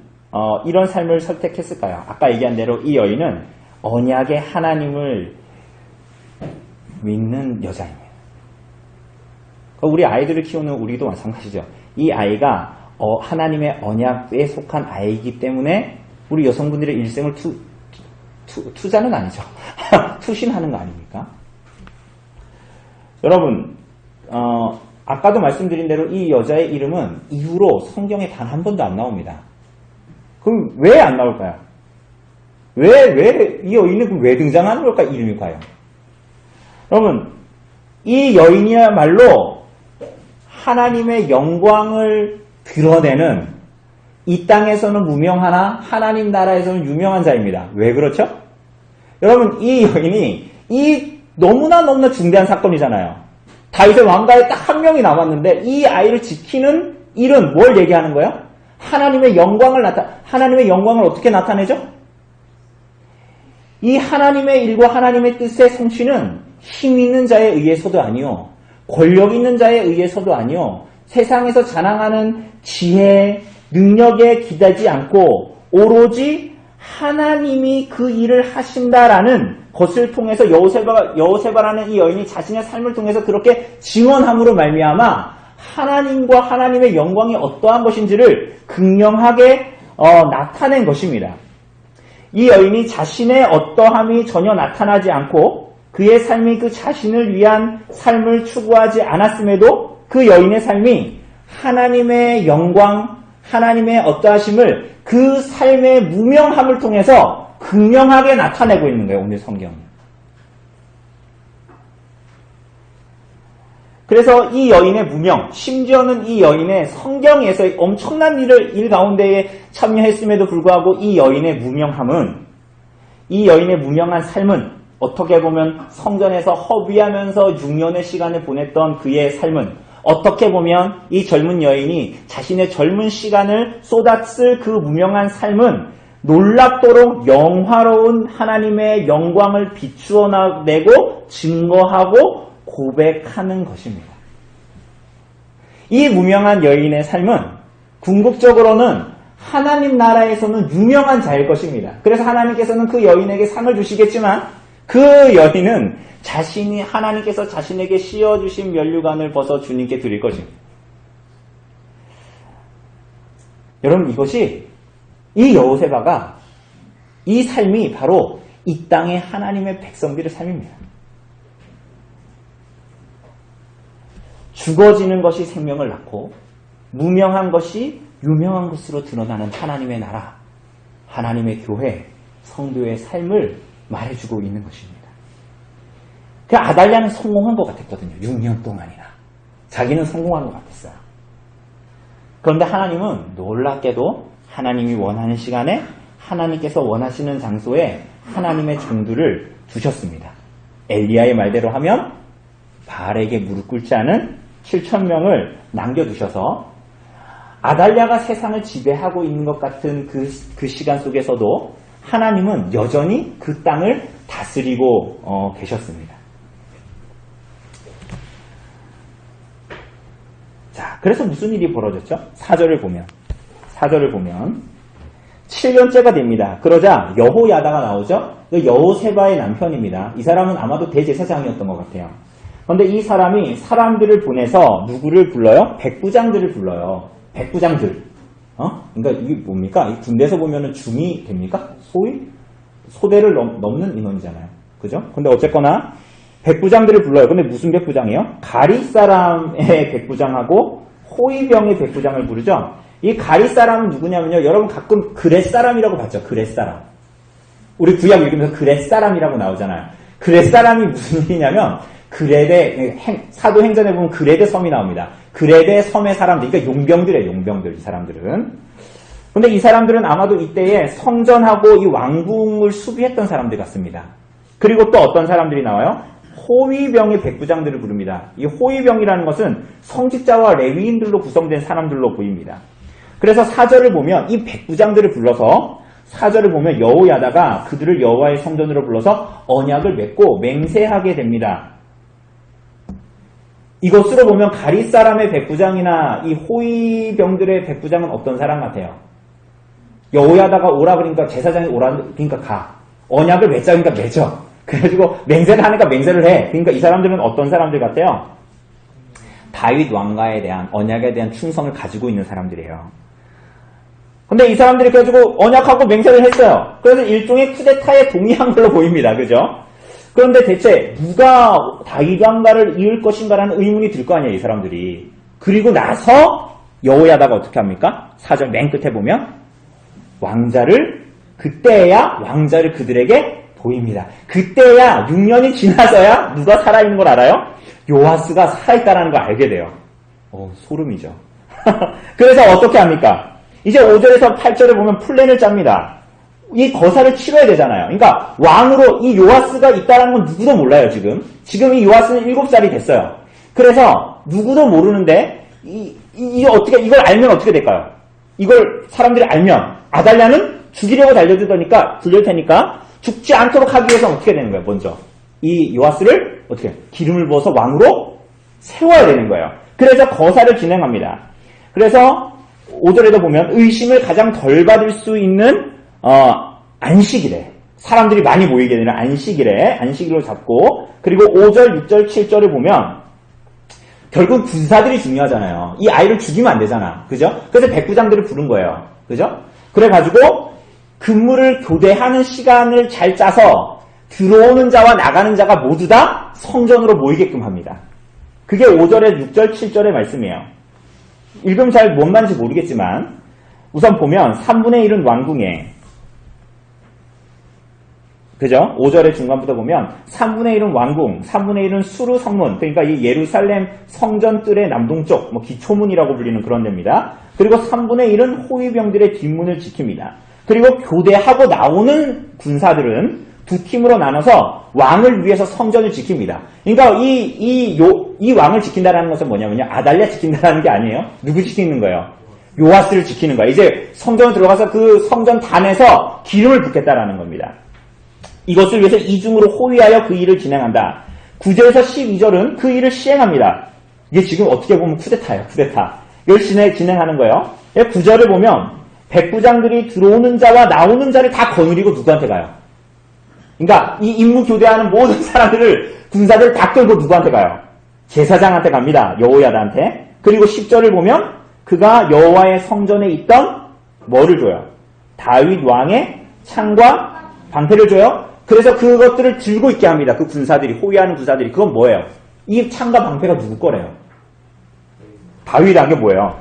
이런 삶을 선택했을까요? 아까 얘기한 대로 이 여인은 언약의 하나님을 믿는 여자입니다. 우리 아이들을 키우는 우리도 마찬가지죠. 이 아이가 하나님의 언약에 속한 아이이기 때문에 우리 여성분들의 일생을 투자는 아니죠. 투신하는 거 아닙니까? 여러분, 아까도 말씀드린 대로 이 여자의 이름은 이후로 성경에 단 한 번도 안 나옵니다. 그럼 왜 안 나올까요? 왜 이 여인은 왜 등장하는 걸까? 이름이 과연. 여러분, 이 여인이야말로 하나님의 영광을 드러내는 이 땅에서는 무명하나 하나님 나라에서는 유명한 자입니다. 왜 그렇죠? 여러분, 이 여인이 이 너무나 중대한 사건이잖아요. 다윗의 왕가에 딱 한 명이 남았는데 이 아이를 지키는 일은 뭘 얘기하는 거예요? 하나님의 영광을 하나님의 영광을 어떻게 나타내죠? 이 하나님의 일과 하나님의 뜻의 성취는 힘 있는 자에 의해서도 아니요, 권력 있는 자에 의해서도 아니요, 세상에서 자랑하는 지혜, 능력에 기대지 않고 오로지 하나님이 그 일을 하신다라는 것을 통해서 여호세바라는 이 여인이 자신의 삶을 통해서 그렇게 증언함으로 말미암아 하나님과 하나님의 영광이 어떠한 것인지를 극명하게 나타낸 것입니다. 이 여인이 자신의 어떠함이 전혀 나타나지 않고 그의 삶이 그 자신을 위한 삶을 추구하지 않았음에도 그 여인의 삶이 하나님의 영광, 하나님의 어떠하심을 그 삶의 무명함을 통해서 극명하게 나타내고 있는 거예요, 오늘 성경은. 그래서 이 여인의 무명, 심지어는 이 여인의 성경에서 엄청난 일 가운데에 참여했음에도 불구하고 이 여인의 무명함은, 이 여인의 무명한 삶은 어떻게 보면 성전에서 허비하면서 6년의 시간을 보냈던 그의 삶은 어떻게 보면 이 젊은 여인이 자신의 젊은 시간을 쏟았을 그 무명한 삶은 놀랍도록 영화로운 하나님의 영광을 비추어 내고 증거하고 고백하는 것입니다. 이 무명한 여인의 삶은 궁극적으로는 하나님 나라에서는 유명한 자일 것입니다. 그래서 하나님께서는 그 여인에게 상을 주시겠지만 그 여인은 자신이 하나님께서 자신에게 씌워주신 면류관을 벗어 주님께 드릴 것입니다. 여러분, 이것이 이 여호세바가 이 삶이 바로 이 땅의 하나님의 백성들의 삶입니다. 죽어지는 것이 생명을 낳고 무명한 것이 유명한 것으로 드러나는 하나님의 나라, 하나님의 교회, 성도의 삶을 말해주고 있는 것입니다. 그 아달랴는 성공한 것 같았거든요. 6년 동안이나. 자기는 성공한 것 같았어요. 그런데 하나님은 놀랍게도 하나님이 원하는 시간에 하나님께서 원하시는 장소에 하나님의 종들을 두셨습니다. 엘리야의 말대로 하면 바알에게 무릎 꿇지 않은 7,000명을 남겨두셔서 아달랴가 세상을 지배하고 있는 것 같은 그 시간 속에서도 하나님은 여전히 그 땅을 다스리고 계셨습니다. 자, 그래서 무슨 일이 벌어졌죠? 4절을 보면 7년째가 됩니다. 그러자 여호야다가 나오죠? 여호세바의 남편입니다. 이 사람은 아마도 대제사장이었던 것 같아요. 그런데 이 사람이 사람들을 보내서 누구를 불러요? 백부장들을 불러요. 백부장들. 그러니까 이게 뭡니까? 군대에서 보면은 중이 됩니까? 소대를 넘는 인원이잖아요. 그죠? 근데 어쨌거나 백부장들을 불러요. 근데 무슨 백부장이에요? 가리 사람의 백부장하고 호위병의 백부장을 부르죠. 이 가리 사람은 누구냐면요. 여러분 가끔 그렛 사람이라고 봤죠. 그렛 사람. 우리 구약 읽으면서 그렛 사람이라고 나오잖아요. 그렛 사람이 무슨 일이냐면 그렛의 사도행전에 보면 그렛의 섬이 나옵니다. 그렛의 섬의 사람들, 그러니까 용병들이에요. 용병들, 이 사람들은. 근데 이 사람들은 아마도 이때에 성전하고 이 왕궁을 수비했던 사람들 같습니다. 그리고 또 어떤 사람들이 나와요? 호위병의 백부장들을 부릅니다. 이 호위병이라는 것은 성직자와 레위인들로 구성된 사람들로 보입니다. 그래서 4절을 보면 이 백부장들을 불러서 4절을 보면 여호야다가 그들을 여호와의 성전으로 불러서 언약을 맺고 맹세하게 됩니다. 이것으로 보면 가리 사람의 백부장이나 이 호위병들의 백부장은 어떤 사람 같아요? 여호야다가 오라 그러니까 제사장이 오라 그러니까 가. 언약을 맺자 그러니까 맺어. 그래가지고 맹세를 하니까 맹세를 해. 그러니까 이 사람들은 어떤 사람들 같아요? 다윗 왕가에 대한 언약에 대한 충성을 가지고 있는 사람들이에요. 근데 이 사람들이 그래가지고 언약하고 맹세를 했어요. 그래서 일종의 쿠데타에 동의한 걸로 보입니다. 그죠? 그런데 대체 누가 다윗 왕가를 이을 것인가라는 의문이 들 거 아니에요, 이 사람들이. 그리고 나서 여호야다가 어떻게 합니까? 4절 맨 끝에 보면 그때야 왕자를 그들에게 보입니다. 그때야 6년이 지나서야 누가 살아있는 걸 알아요? 요아스가 살아있다는 걸 알게 돼요. 소름이죠. 그래서 어떻게 합니까? 이제 5절에서 8절에 보면 플랜을 짭니다. 이 거사를 치러야 되잖아요. 그러니까 왕으로 이 요아스가 있다는 건 누구도 몰라요, 지금. 지금 이 요아스는 7살이 됐어요. 그래서 누구도 모르는데 이걸 알면 어떻게 될까요? 이걸 사람들이 알면 아달랴는 죽이려고 달려들 테니까 죽지 않도록 하기 위해서는 어떻게 되는 거예요? 먼저 이 요아스를 어떻게 기름을 부어서 왕으로 세워야 되는 거예요. 그래서 거사를 진행합니다. 그래서 5절에도 보면 의심을 가장 덜 받을 수 있는 안식일에 사람들이 많이 모이게 되는 안식일로 잡고, 그리고 5절, 6절, 7절을 보면 결국 군사들이 중요하잖아요. 이 아이를 죽이면 안 되잖아. 그죠? 그래서 백부장들을 부른 거예요. 그죠? 그래가지고 근무를 교대하는 시간을 잘 짜서 들어오는 자와 나가는 자가 모두 다 성전으로 모이게끔 합니다. 그게 5절에 6절, 7절의 말씀이에요. 읽으면 잘 뭔 말인지 모르겠지만 우선 보면 3분의 1은 왕궁에, 그죠? 5절의 중간부터 보면 3분의 1은 왕궁, 3분의 1은 수루 성문, 그러니까 이 예루살렘 성전 뜰의 남동쪽, 기초문이라고 불리는 그런 데입니다. 그리고 3분의 1은 호위병들의 뒷문을 지킵니다. 그리고 교대하고 나오는 군사들은 두 팀으로 나눠서 왕을 위해서 성전을 지킵니다. 그러니까 이 왕을 지킨다는 것은 뭐냐면요, 아달랴 지킨다는 게 아니에요. 누구 지키는 거예요? 요아스를 지키는 거예요. 이제 성전에 들어가서 그 성전 단에서 기름을 붓겠다라는 겁니다. 이것을 위해서 이중으로 호위하여 그 일을 진행한다. 9절에서 12절은 그 일을 시행합니다. 이게 지금 어떻게 보면 쿠데타예요. 쿠데타. 이걸 진행하는 거예요. 9절을 보면 백부장들이 들어오는 자와 나오는 자를 다 거느리고 누구한테 가요? 그러니까 이 임무 교대하는 모든 사람들을, 군사들 다 끌고 누구한테 가요? 제사장한테 갑니다. 여호야다한테. 그리고 10절을 보면 그가 여호와의 성전에 있던 뭐를 줘요? 다윗 왕의 창과 방패를 줘요. 그래서 그것들을 들고 있게 합니다. 그 군사들이, 호위하는 군사들이. 그건 뭐예요? 이 창과 방패가 누구 거래요? 다윗 왕이 뭐예요?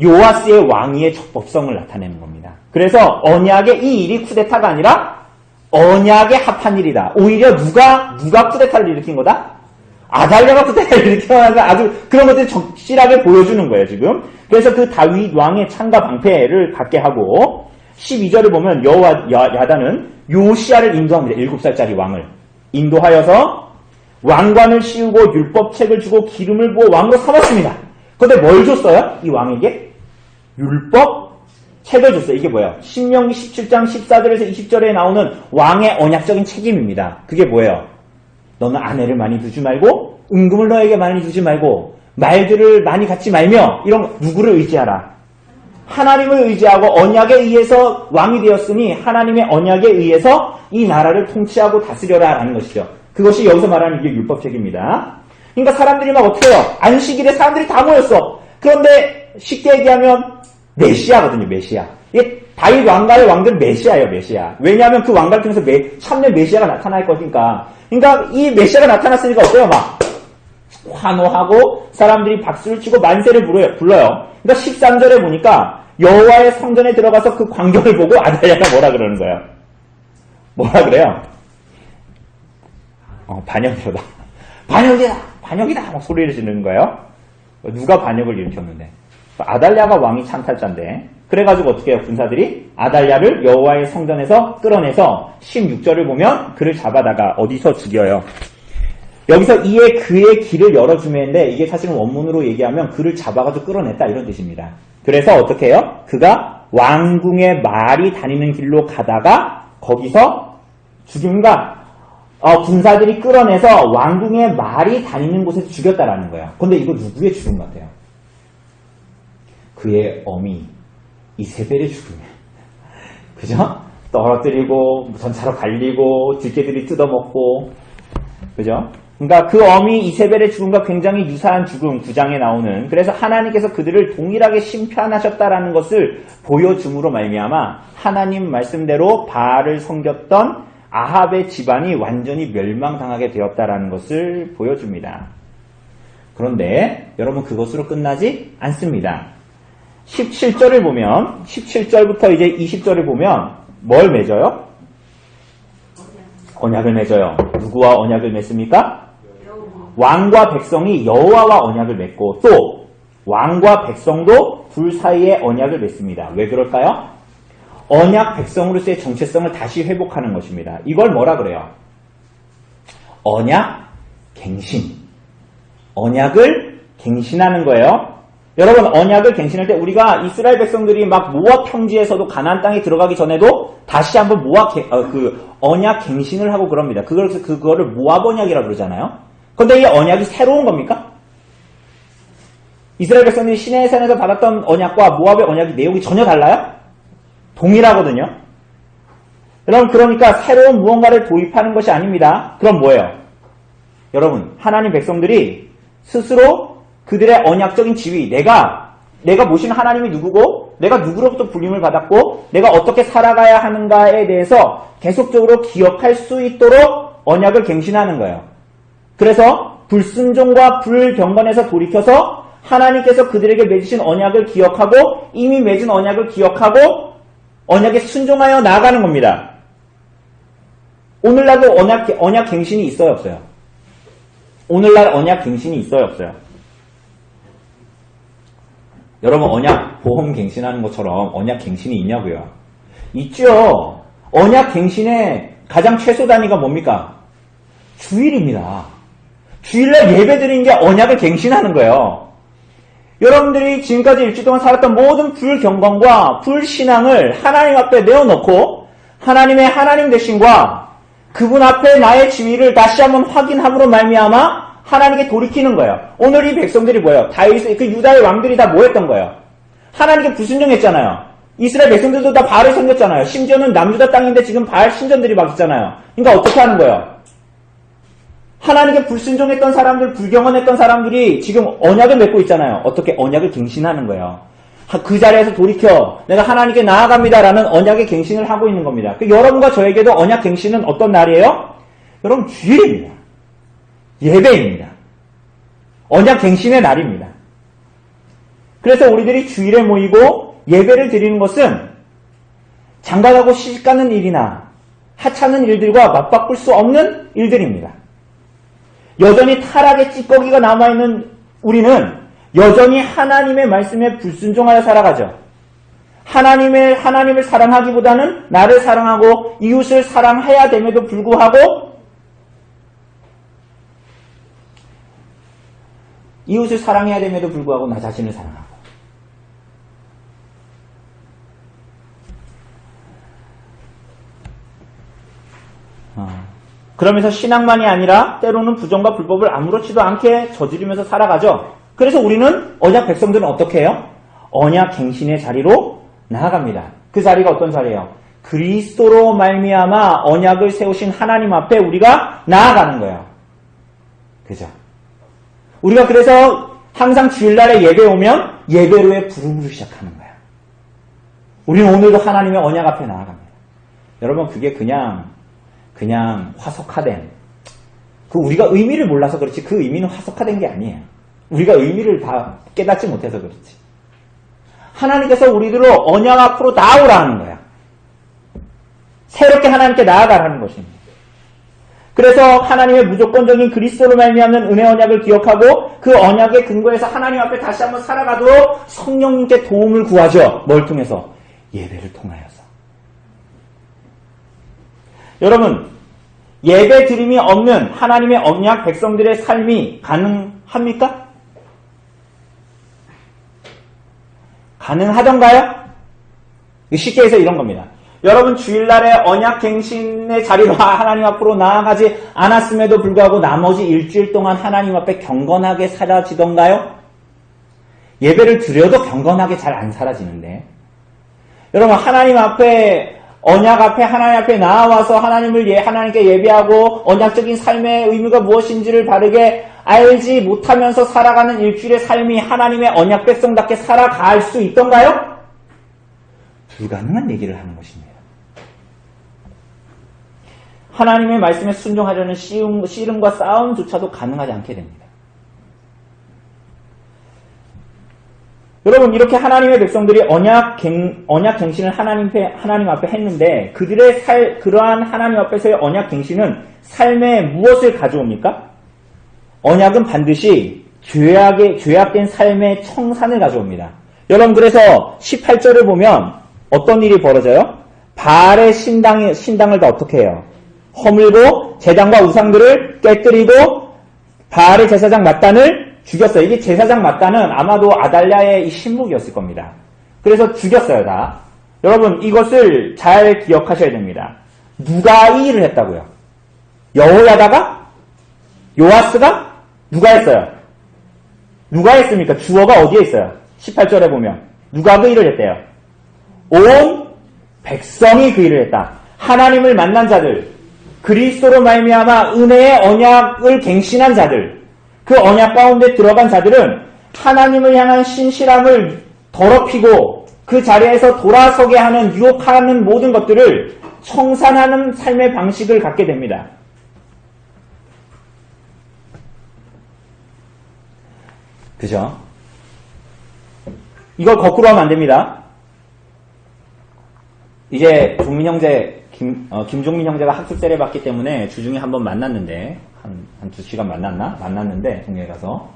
요아스의 왕위의 적법성을 나타내는 겁니다. 그래서 언약의 이 일이 쿠데타가 아니라 언약에 합한 일이다. 오히려 누가 쿠데타를 일으킨 거다? 아달랴가 쿠데타를 일으켜서 아주 그런 것들을 적실하게 보여주는 거예요, 지금. 그래서 그 다윗 왕의 창과 방패를 갖게 하고, 12절을 보면 여호야다는 요시야를 인도합니다. 7살짜리 왕을 인도하여서 왕관을 씌우고 율법책을 주고 기름을 부어 왕으로 삼았습니다. 그런데 뭘 줬어요? 이 왕에게? 율법책을 줬어요. 이게 뭐예요? 신명기 17장 14절에서 20절에 나오는 왕의 언약적인 책임입니다. 그게 뭐예요? 너는 아내를 많이 두지 말고, 은금을 너에게 많이 두지 말고, 말들을 많이 갖지 말며, 누구를 의지하라? 하나님을 의지하고 언약에 의해서 왕이 되었으니 하나님의 언약에 의해서 이 나라를 통치하고 다스려라 라는 것이죠. 그것이 여기서 말하는 이게 율법책입니다. 그러니까 사람들이 막 어떻게 해요? 안식일에 사람들이 다 모였어. 그런데 쉽게 얘기하면 메시아거든요. 메시아. 이게 다윗 왕가의 왕들은 메시아예요. 메시아. 왜냐하면 그 왕가를 통해서 참된 메시아가 나타날 거니까. 그러니까 이 메시아가 나타났으니까 어때요? 막 환호하고 사람들이 박수를 치고 만세를 불러요. 그러니까 13절에 보니까 여호와의 성전에 들어가서 그 광경을 보고 아달랴가 뭐라 그러는 거예요? 뭐라 그래요? 반역이다. 반역이다! 반역이다! 막 소리를 지르는 거예요. 누가 반역을 일으켰는데? 아달랴가 왕이 창탈자인데. 그래가지고 어떻게 해요? 군사들이 아달랴를 여호와의 성전에서 끌어내서 16절을 보면 그를 잡아다가 어디서 죽여요? 여기서 이에 그의 길을 열어주면인데 이게 사실은 원문으로 얘기하면 그를 잡아가지고 끌어냈다 이런 뜻입니다. 그래서 어떻게 해요? 그가 왕궁의 말이 다니는 길로 가다가 거기서 죽임과 군사들이 끌어내서 왕궁의 말이 다니는 곳에서 죽였다라는 거예요. 근데 이거 누구의 죽음 같아요? 그의 어미 이세벨의 죽음이에요. 그죠? 떨어뜨리고 전차로 갈리고 들개들이 뜯어먹고, 그죠? 그러니까 그 어미 이세벨의 죽음과 굉장히 유사한 죽음 9장에 나오는 그래서 하나님께서 그들을 동일하게 심판하셨다라는 것을 보여줌으로 말미암아 하나님 말씀대로 바알을 섬겼던 아합의 집안이 완전히 멸망당하게 되었다라는 것을 보여줍니다. 그런데 여러분 그것으로 끝나지 않습니다. 17절을 보면 17절부터 이제 20절을 보면 뭘 맺어요? 언약을 맺어요. 누구와 언약을 맺습니까? 왕과 백성이 여호와와 언약을 맺고 또 왕과 백성도 둘 사이에 언약을 맺습니다. 왜 그럴까요? 언약 백성으로서의 정체성을 다시 회복하는 것입니다. 이걸 뭐라 그래요? 언약 갱신. 언약을 갱신하는 거예요. 여러분 언약을 갱신할 때 우리가 이스라엘 백성들이 막 모압 평지에서도 가나안 땅에 들어가기 전에도 다시 한번 언약 갱신을 하고 그럽니다. 그거를 모압 언약이라고 그러잖아요. 그런데 이 언약이 새로운 겁니까? 이스라엘 백성들이 시내의 산에서 받았던 언약과 모압의 언약이 내용이 전혀 달라요? 동일하거든요. 여러분 그러니까 새로운 무언가를 도입하는 것이 아닙니다. 그럼 뭐예요? 여러분 하나님 백성들이 스스로 그들의 언약적인 지위, 내가 모시는 하나님이 누구고 내가 누구로부터 불림을 받았고 내가 어떻게 살아가야 하는가에 대해서 계속적으로 기억할 수 있도록 언약을 갱신하는 거예요. 그래서 불순종과 불경건에서 돌이켜서 하나님께서 그들에게 맺으신 언약을 기억하고 이미 맺은 언약을 기억하고 언약에 순종하여 나아가는 겁니다. 오늘날도 언약 갱신이 있어요, 없어요? 오늘날 언약 갱신이 있어요, 없어요? 여러분 언약 보험 갱신하는 것처럼 언약 갱신이 있냐고요? 있죠. 언약 갱신의 가장 최소 단위가 뭡니까? 주일입니다. 주일날 예배드리는 게 언약을 갱신하는 거예요. 여러분들이 지금까지 일주일 동안 살았던 모든 불경건과 불신앙을 하나님 앞에 내어놓고 하나님의 하나님 되심과 그분 앞에 나의 지위를 다시 한번 확인함으로 말미암아 하나님께 돌이키는 거예요. 오늘 이 백성들이 뭐예요? 다윗, 그 유다의 왕들이 다 뭐 했던 거예요? 하나님께 불순종했잖아요. 이스라엘 백성들도 다 바알을 섬겼잖아요. 심지어는 남유다 땅인데 지금 바알 신전들이 막 있잖아요. 그러니까 어떻게 하는 거예요? 하나님께 불순종했던 사람들, 불경건했던 사람들이 지금 언약을 맺고 있잖아요. 어떻게 언약을 갱신하는 거예요. 그 자리에서 돌이켜 내가 하나님께 나아갑니다라는 언약의 갱신을 하고 있는 겁니다. 여러분과 저에게도 언약 갱신은 어떤 날이에요? 여러분 주일입니다. 예배입니다. 언약 갱신의 날입니다. 그래서 우리들이 주일에 모이고 예배를 드리는 것은 장가가고 시집가는 일이나 하찮은 일들과 맞바꿀 수 없는 일들입니다. 여전히 타락의 찌꺼기가 남아있는 우리는 여전히 하나님의 말씀에 불순종하여 살아가죠. 하나님을 사랑하기보다는 나를 사랑하고 이웃을 사랑해야 됨에도 불구하고 이웃을 사랑해야 됨에도 불구하고 나 자신을 사랑하고 그러면서 신앙만이 아니라 때로는 부정과 불법을 아무렇지도 않게 저지르면서 살아가죠. 그래서 우리는 언약 백성들은 어떻게 해요? 언약 갱신의 자리로 나아갑니다. 그 자리가 어떤 자리예요? 그리스도로 말미암아 언약을 세우신 하나님 앞에 우리가 나아가는 거예요. 그죠? 우리가 그래서 항상 주일날에 예배 오면 예배로의 부름을 시작하는 거야. 우리는 오늘도 하나님의 언약 앞에 나아갑니다. 여러분 그게 그냥 화석화된 우리가 의미를 몰라서 그렇지 그 의미는 화석화된 게 아니에요. 우리가 의미를 다 깨닫지 못해서 그렇지. 하나님께서 우리들로 언약 앞으로 나아오라 하는 거야. 새롭게 하나님께 나아가라는 것입니다. 그래서 하나님의 무조건적인 그리스도로 말미암는 은혜 언약을 기억하고 그 언약의 근거에서 하나님 앞에 다시 한번 살아가도록 성령님께 도움을 구하죠. 뭘 통해서? 예배를 통하여서. 여러분 예배 드림이 없는 하나님의 언약 백성들의 삶이 가능합니까? 가능하던가요? 쉽게 해서 이런 겁니다. 여러분 주일날에 언약갱신의 자리로 하나님 앞으로 나아가지 않았음에도 불구하고 나머지 일주일 동안 하나님 앞에 경건하게 사라지던가요? 예배를 드려도 경건하게 잘 안 사라지는데 여러분 하나님 앞에 언약 앞에 하나님 앞에 나와서 하나님께 예배하고 언약적인 삶의 의미가 무엇인지를 바르게 알지 못하면서 살아가는 일주일의 삶이 하나님의 언약 백성답게 살아갈 수 있던가요? 불가능한 얘기를 하는 것입니다. 하나님의 말씀에 순종하려는 씨름과 싸움조차도 가능하지 않게 됩니다. 여러분, 이렇게 하나님의 백성들이 언약 갱신을 하나님 앞에 했는데 그러한 하나님 앞에서의 언약 갱신은 삶에 무엇을 가져옵니까? 언약은 반드시 죄악된 삶의 청산을 가져옵니다. 여러분, 그래서 18절을 보면 어떤 일이 벌어져요? 바알의 신당을 다 어떻게 해요? 허물고 제단과 우상들을 깨뜨리고 바알의 제사장 맏단을 죽였어요. 이게 제사장 맏단은 아마도 아달랴의 이 신복이었을 겁니다. 그래서 죽였어요, 다. 여러분, 이것을 잘 기억하셔야 됩니다. 누가 이 일을 했다고요? 여호야다가? 요아스가? 누가 했어요? 누가 했습니까? 주어가 어디에 있어요? 18절에 보면. 누가 그 일을 했대요? 온 백성이 그 일을 했다. 하나님을 만난 자들, 그리스도로 말미암아 은혜의 언약을 갱신한 자들, 그 언약 가운데 들어간 자들은 하나님을 향한 신실함을 더럽히고 그 자리에서 돌아서게 하는 유혹하는 모든 것들을 청산하는 삶의 방식을 갖게 됩니다. 그죠? 이걸 거꾸로 하면 안 됩니다. 이제 종민 형제, 김종민 형제가 학습세례 받기 때문에 주중에 한번 만났는데, 한 2시간 만났는데, 동네에 가서.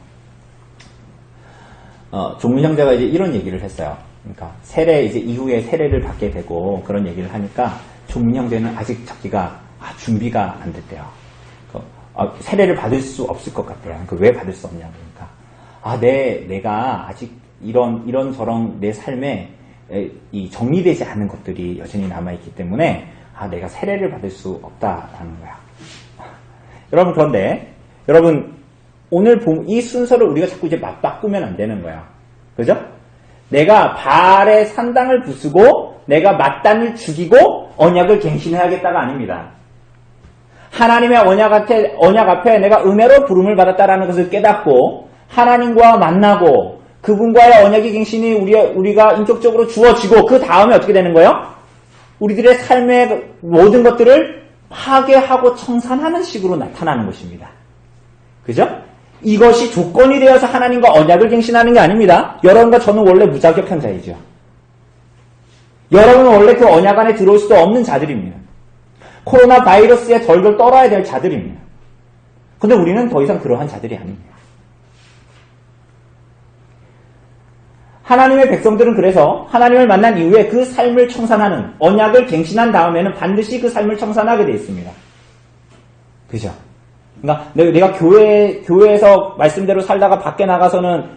종민 형제가 이제 이런 얘기를 했어요. 그러니까, 이제 이후에 세례를 받게 되고, 그런 얘기를 하니까, 종민 형제는 아직 자기가, 준비가 안 됐대요. 세례를 받을 수 없을 것 같대요. 왜 받을 수 없냐, 그러니까. 내가 아직 이런저런 내 삶에, 이 정리되지 않은 것들이 여전히 남아있기 때문에, 내가 세례를 받을 수 없다라는 거야. 여러분, 그런데, 오늘 이 순서를 우리가 자꾸 이제 맞바꾸면 안 되는 거야. 그죠? 내가 바알의 산당을 부수고, 내가 맏단을 죽이고, 언약을 갱신해야겠다가 아닙니다. 하나님의 언약 앞에 내가 은혜로 부름을 받았다라는 것을 깨닫고, 하나님과 만나고, 그분과의 언약의 갱신이 우리가 인격적으로 주어지고, 그 다음에 어떻게 되는 거예요? 우리들의 삶의 모든 것들을 파괴하고 청산하는 식으로 나타나는 것입니다. 그죠? 이것이 조건이 되어서 하나님과 언약을 갱신하는 게 아닙니다. 여러분과 저는 원래 무자격한 자이죠. 여러분은 원래 그 언약 안에 들어올 수도 없는 자들입니다. 코로나 바이러스에 덜덜 떨어야 될 자들입니다. 근데 우리는 더 이상 그러한 자들이 아닙니다. 하나님의 백성들은 그래서 하나님을 만난 이후에 그 삶을 청산하는, 언약을 갱신한 다음에는 반드시 그 삶을 청산하게 되어 있습니다. 그죠? 그러니까 내가 교회에서 말씀대로 살다가 밖에 나가서는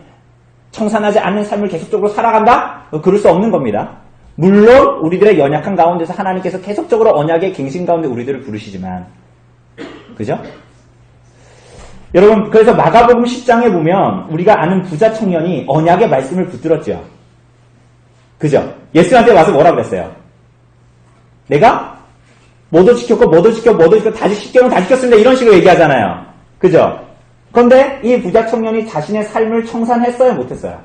청산하지 않는 삶을 계속적으로 살아간다? 그럴 수 없는 겁니다. 물론 우리들의 연약한 가운데서 하나님께서 계속적으로 언약의 갱신 가운데 우리들을 부르시지만, 그죠? 여러분, 그래서 마가복음 10장에 보면 우리가 아는 부자 청년이 언약의 말씀을 붙들었죠. 그죠? 예수한테 와서 뭐라 그랬어요? 내가 뭐도 지켰고 다 지켰습니다. 이런 식으로 얘기하잖아요. 그죠? 그런데 이 부자 청년이 자신의 삶을 청산했어요? 못했어요?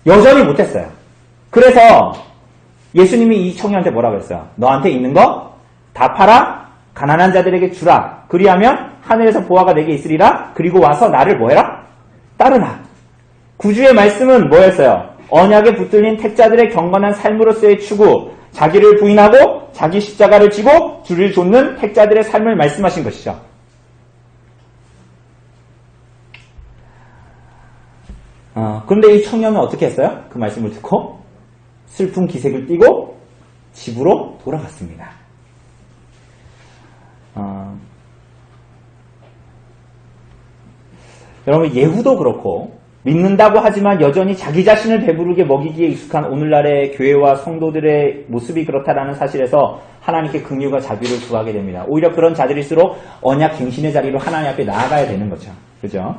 여전히 못했어요. 그래서 예수님이 이 청년한테 뭐라 그랬어요? 너한테 있는 거 다 팔아 가난한 자들에게 주라. 그리하면 하늘에서 보화가 내게 있으리라. 그리고 와서 나를 뭐해라? 따르라. 구주의 말씀은 뭐였어요? 언약에 붙들린 택자들의 경건한 삶으로서의 추구, 자기를 부인하고 자기 십자가를 지고 주를 좇는 택자들의 삶을 말씀하신 것이죠. 그런데 이 청년은 어떻게 했어요? 그 말씀을 듣고 슬픈 기색을 띠고 집으로 돌아갔습니다. 여러분, 예후도 그렇고 믿는다고 하지만 여전히 자기 자신을 배부르게 먹이기에 익숙한 오늘날의 교회와 성도들의 모습이 그렇다라는 사실에서 하나님께 긍휼과 자비를 구하게 됩니다. 오히려 그런 자들일수록 언약 갱신의 자리로 하나님 앞에 나아가야 되는 거죠. 그죠?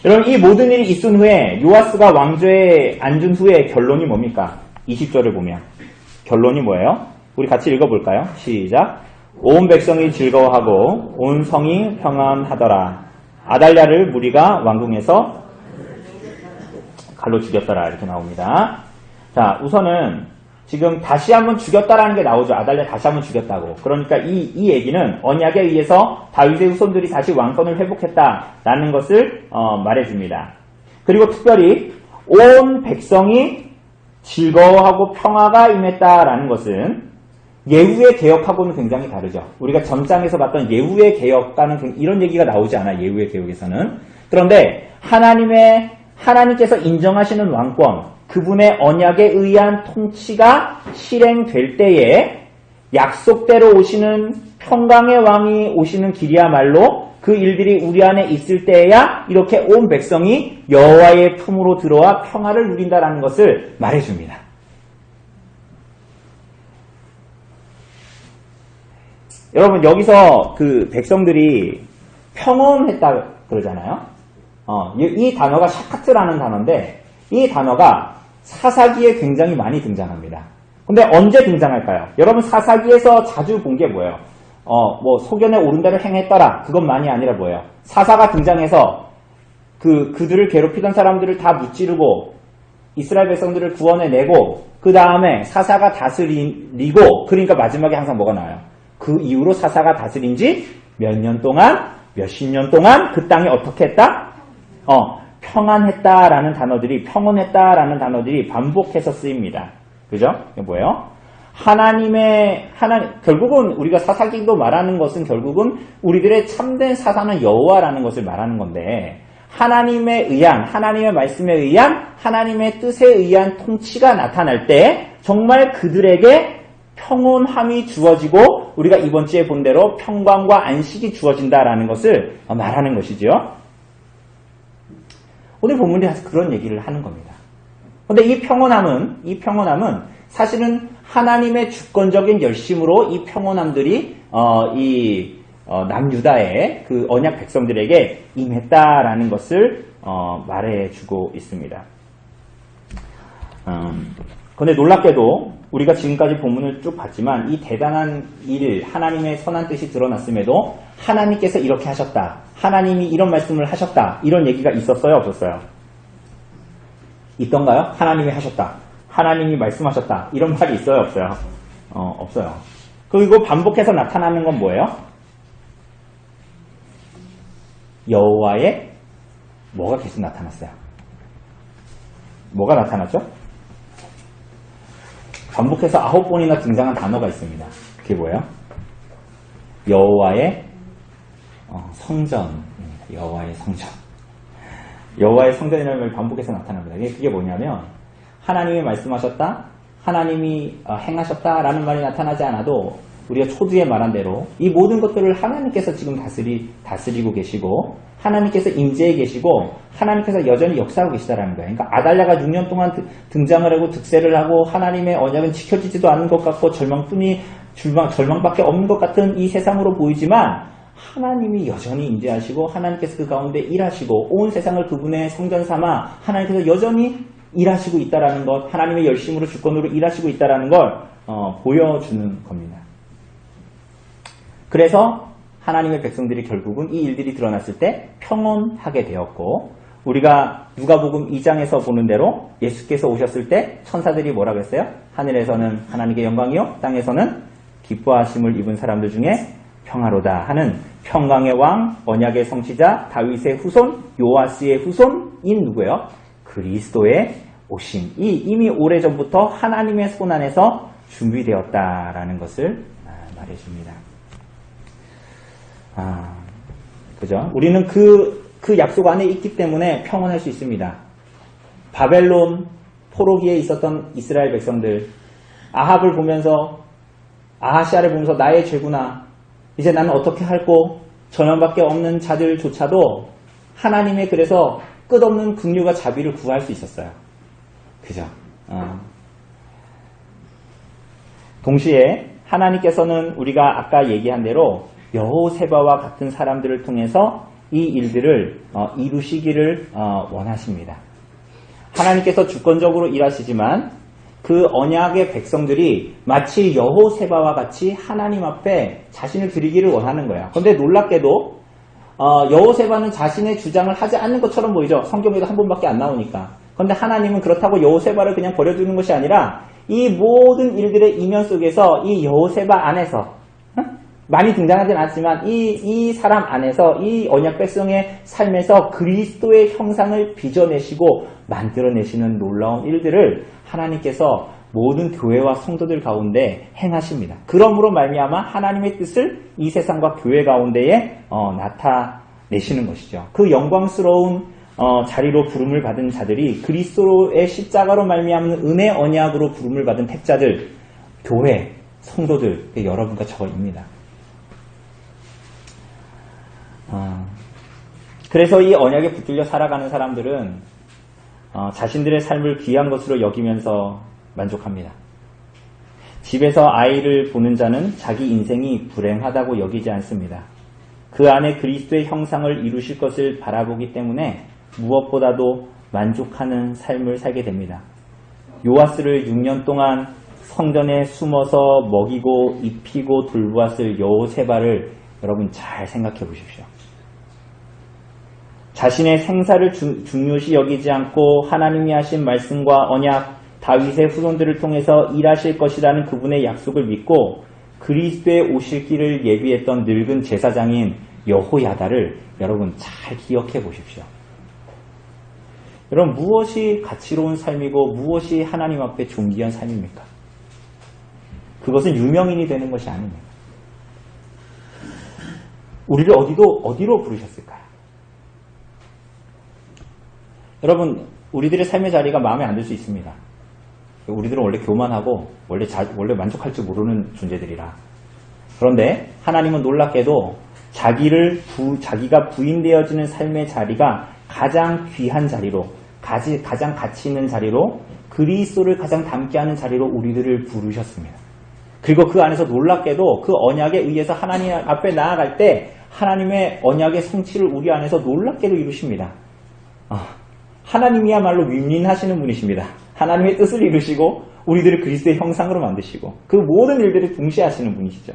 여러분, 이 모든 일이 있은 후에 요아스가 왕좌에 앉은 후에 결론이 뭡니까? 20절을 보면 결론이 뭐예요? 우리 같이 읽어볼까요? 시작. 온 백성이 즐거워하고 온 성이 평안하더라. 아달랴를 무리가 왕궁에서 칼로 죽였더라. 이렇게 나옵니다. 자, 우선은 지금 다시 한번 죽였다라는 게 나오죠. 아달랴 다시 한번 죽였다고. 그러니까 이 얘기는 언약에 의해서 다윗의 후손들이 다시 왕권을 회복했다라는 것을 말해줍니다. 그리고 특별히 온 백성이 즐거워하고 평화가 임했다라는 것은 예후의 개혁하고는 굉장히 다르죠. 우리가 전장에서 봤던 예후의 개혁과는 이런 얘기가 나오지 않아요. 예후의 개혁에서는. 그런데 하나님께서 인정하시는 왕권, 그분의 언약에 의한 통치가 실행될 때에 약속대로 오시는 평강의 왕이 오시는 길이야말로 그 일들이 우리 안에 있을 때에야 이렇게 온 백성이 여호와의 품으로 들어와 평화를 누린다라는 것을 말해줍니다. 여러분 여기서 그 백성들이 평온했다 그러잖아요. 이 단어가 샤카트라는 단어인데 이 단어가 사사기에 굉장히 많이 등장합니다. 근데 언제 등장할까요? 여러분 사사기에서 자주 본 게 뭐예요? 뭐 소견에 오른 대로 행했더라. 그것만이 아니라 뭐예요? 사사가 등장해서 그들을 괴롭히던 사람들을 다 무찌르고 이스라엘 백성들을 구원해내고 그 다음에 사사가 다스리고 그러니까 마지막에 항상 뭐가 나와요? 그 이후로 사사가 다스린 지 몇 년 동안, 몇십 년 동안 그 땅이 어떻게 했다? 평안했다라는 단어들이, 평온했다라는 단어들이 반복해서 쓰입니다. 그죠? 이게 뭐예요? 결국은 우리가 사사기도 말하는 것은 결국은 우리들의 참된 사사는 여호와라는 것을 말하는 건데, 하나님의 말씀에 의한, 하나님의 뜻에 의한 통치가 나타날 때, 정말 그들에게 평온함이 주어지고 우리가 이번 주에 본 대로 평강과 안식이 주어진다라는 것을 말하는 것이죠. 오늘 본문이 그런 얘기를 하는 겁니다. 그런데 이 평온함은 사실은 하나님의 주권적인 열심으로 이 평온함들이 남유다의 그 언약 백성들에게 임했다라는 것을 말해주고 있습니다. 그런데 놀랍게도 우리가 지금까지 본문을 쭉 봤지만 이 대단한 일, 하나님의 선한 뜻이 드러났음에도 하나님께서 이렇게 하셨다. 하나님이 이런 말씀을 하셨다. 이런 얘기가 있었어요? 없었어요? 있던가요? 하나님이 하셨다. 하나님이 말씀하셨다. 이런 말이 있어요? 없어요? 없어요. 그리고 반복해서 나타나는 건 뭐예요? 여호와의 뭐가 계속 나타났어요? 뭐가 나타났죠? 반복해서 9번이나 등장한 단어가 있습니다. 그게 뭐예요? 여호와의 성전입니다. 여호와의 성전. 여호와의 성전이라는 말 반복해서 나타납니다. 그게 뭐냐면 하나님이 말씀하셨다, 하나님이 행하셨다라는 말이 나타나지 않아도 우리가 초두에 말한 대로 이 모든 것들을 하나님께서 지금 다스리고 계시고 하나님께서 임재해 계시고 하나님께서 여전히 역사하고 계시다라는 거예요. 그러니까 아달랴가 6년 동안 등장을 하고 득세를 하고 하나님의 언약은 지켜지지도 않는 것 같고 절망밖에 없는 것 같은 이 세상으로 보이지만 하나님이 여전히 임재하시고 하나님께서 그 가운데 일하시고 온 세상을 그분의 성전 삼아 하나님께서 여전히 일하시고 있다라는 것, 하나님의 열심으로 주권으로 일하시고 있다라는 걸 보여주는 겁니다. 그래서 하나님의 백성들이 결국은 이 일들이 드러났을 때 평온하게 되었고 우리가 누가복음 2장에서 보는 대로 예수께서 오셨을 때 천사들이 뭐라고 했어요? 하늘에서는 하나님께 영광이요 땅에서는 기뻐하심을 입은 사람들 중에 평화로다 하는 평강의 왕, 언약의 성취자, 다윗의 후손, 요아스의 후손인 누구예요? 그리스도의 오심. 이미 오래전부터 하나님의 손 안에서 준비되었다라는 것을 말해줍니다. 그죠? 우리는 그 약속 안에 있기 때문에 평온할 수 있습니다. 바벨론 포로기에 있었던 이스라엘 백성들, 아합을 보면서, 아하시아를 보면서 나의 죄구나. 이제 나는 어떻게 할꼬? 저년밖에 없는 자들조차도 하나님의 그래서 끝없는 긍휼과 자비를 구할 수 있었어요. 그죠? 동시에 하나님께서는 우리가 아까 얘기한 대로 여호세바와 같은 사람들을 통해서 이 일들을 이루시기를 원하십니다. 하나님께서 주권적으로 일하시지만 그 언약의 백성들이 마치 여호세바와 같이 하나님 앞에 자신을 드리기를 원하는 거야. 그런데 놀랍게도 여호세바는 자신의 주장을 하지 않는 것처럼 보이죠. 성경에도 한 번밖에 안 나오니까. 그런데 하나님은 그렇다고 여호세바를 그냥 버려두는 것이 아니라 이 모든 일들의 이면 속에서 이 여호세바 안에서 많이 등장하진 않지만 이 사람 안에서 이 언약 백성의 삶에서 그리스도의 형상을 빚어내시고 만들어내시는 놀라운 일들을 하나님께서 모든 교회와 성도들 가운데 행하십니다. 그러므로 말미암아 하나님의 뜻을 이 세상과 교회 가운데에 나타내시는 것이죠. 그 영광스러운 자리로 부름을 받은 자들이 그리스도의 십자가로 말미암는 은혜 언약으로 부름을 받은 택자들, 교회, 성도들, 여러분과 저입니다. 그래서 이 언약에 붙들려 살아가는 사람들은 자신들의 삶을 귀한 것으로 여기면서 만족합니다. 집에서 아이를 보는 자는 자기 인생이 불행하다고 여기지 않습니다. 그 안에 그리스도의 형상을 이루실 것을 바라보기 때문에 무엇보다도 만족하는 삶을 살게 됩니다. 요아스를 6년 동안 성전에 숨어서 먹이고 입히고 돌보았을 여호세바를 여러분 잘 생각해 보십시오. 자신의 생사를 중요시 여기지 않고 하나님이 하신 말씀과 언약, 다윗의 후손들을 통해서 일하실 것이라는 그분의 약속을 믿고 그리스도의 오실 길을 예비했던 늙은 제사장인 여호야다를 여러분 잘 기억해 보십시오. 여러분 무엇이 가치로운 삶이고 무엇이 하나님 앞에 존귀한 삶입니까? 그것은 유명인이 되는 것이 아닙니다. 우리를 어디로 부르셨을까요? 여러분 우리들의 삶의 자리가 마음에 안 들 수 있습니다. 우리들은 원래 교만하고 원래 만족할 줄 모르는 존재들이라. 그런데 하나님은 놀랍게도 자기가 부인되어지는 삶의 자리가 가장 귀한 자리로, 가장 가치 있는 자리로, 그리스도를 가장 닮게 하는 자리로 우리들을 부르셨습니다. 그리고 그 안에서 놀랍게도 그 언약에 의해서 하나님 앞에 나아갈 때 하나님의 언약의 성취를 우리 안에서 놀랍게도 이루십니다. 하나님이야말로 윈윈하시는 분이십니다. 하나님의 뜻을 이루시고 우리들을 그리스도의 형상으로 만드시고 그 모든 일들을 동시에 하시는 분이시죠.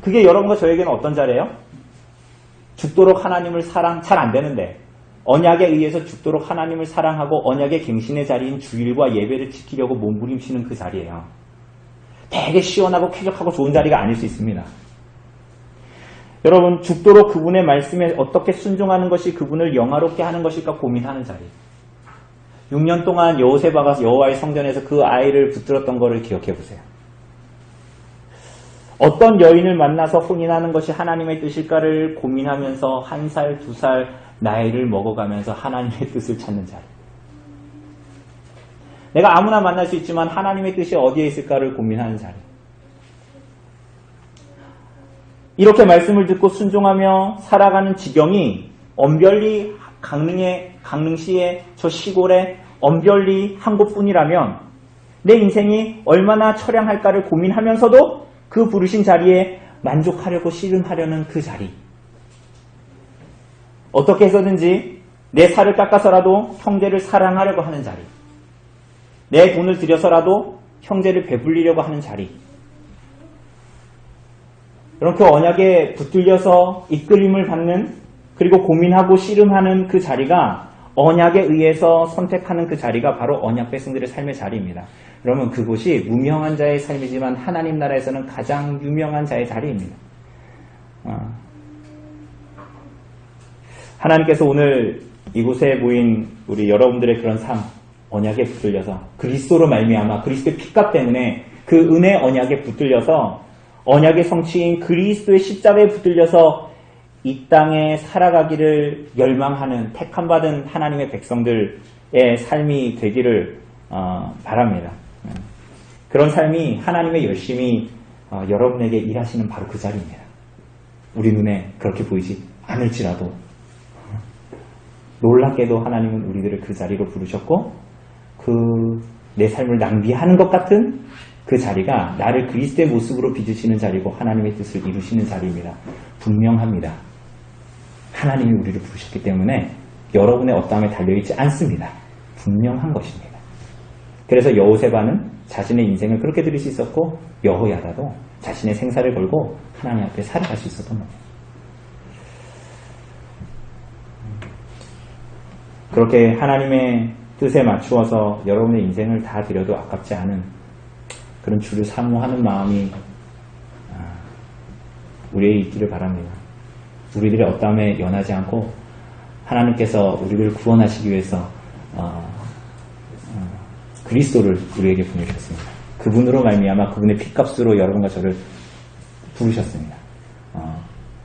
그게 여러분과 저에게는 어떤 자리예요? 죽도록 하나님을 잘 안 되는데 언약에 의해서 죽도록 하나님을 사랑하고 언약의 갱신의 자리인 주일과 예배를 지키려고 몸부림치는 그 자리예요. 되게 시원하고 쾌적하고 좋은 자리가 아닐 수 있습니다. 여러분 죽도록 그분의 말씀에 어떻게 순종하는 것이 그분을 영화롭게 하는 것일까 고민하는 자리. 6년 동안 여호세바가 여호와의 성전에서 그 아이를 붙들었던 것을 기억해 보세요. 어떤 여인을 만나서 혼인하는 것이 하나님의 뜻일까를 고민하면서 1살, 2살 나이를 먹어가면서 하나님의 뜻을 찾는 자리. 내가 아무나 만날 수 있지만 하나님의 뜻이 어디에 있을까를 고민하는 자리. 이렇게 말씀을 듣고 순종하며 살아가는 지경이 엄별리 강릉시의 저 시골에 엄별리 한 곳뿐이라면 내 인생이 얼마나 처량할까를 고민하면서도 그 부르신 자리에 만족하려고 씨름하려는 그 자리. 어떻게 해서든지 내 살을 깎아서라도 형제를 사랑하려고 하는 자리. 내 돈을 들여서라도 형제를 배불리려고 하는 자리. 여러분 그 언약에 붙들려서 이끌림을 받는 그리고 고민하고 씨름하는 그 자리가 언약에 의해서 선택하는 그 자리가 바로 언약 백성들의 삶의 자리입니다. 그러면 그곳이 무명한 자의 삶이지만 하나님 나라에서는 가장 유명한 자의 자리입니다. 하나님께서 오늘 이곳에 모인 우리 여러분들의 그런 삶, 언약에 붙들려서 그리스도로 말미암아 그리스도의 피값 때문에 그 은혜 언약에 붙들려서 언약의 성취인 그리스도의 십자가에 붙들려서 이 땅에 살아가기를 열망하는 택함받은 하나님의 백성들의 삶이 되기를 바랍니다. 그런 삶이 하나님의 열심히 여러분에게 일하시는 바로 그 자리입니다. 우리 눈에 그렇게 보이지 않을지라도 놀랍게도 하나님은 우리들을 그 자리로 부르셨고 내 삶을 낭비하는 것 같은 그 자리가 나를 그리스도의 모습으로 빚으시는 자리고 하나님의 뜻을 이루시는 자리입니다. 분명합니다. 하나님이 우리를 부르셨기 때문에 여러분의 어떠함에 달려있지 않습니다. 분명한 것입니다. 그래서 여호세바는 자신의 인생을 그렇게 드릴 수 있었고 여호야다도 자신의 생사를 걸고 하나님 앞에 살아갈 수 있었던 겁니다. 그렇게 하나님의 뜻에 맞추어서 여러분의 인생을 다 드려도 아깝지 않은 그런 주를 사모하는 마음이 우리에게 있기를 바랍니다. 우리들의 어떠함에 연하지 않고 하나님께서 우리를 구원하시기 위해서 그리스도를 우리에게 보내주셨습니다. 그분으로 말미암아 그분의 피값으로 여러분과 저를 부르셨습니다.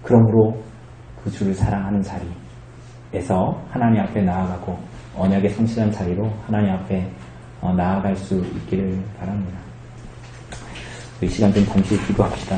그러므로 그 주를 사랑하는 자리에서 하나님 앞에 나아가고 언약의 성실한 자리로 하나님 앞에 나아갈 수 있기를 바랍니다. 이 시간 좀 잠시 기도합시다.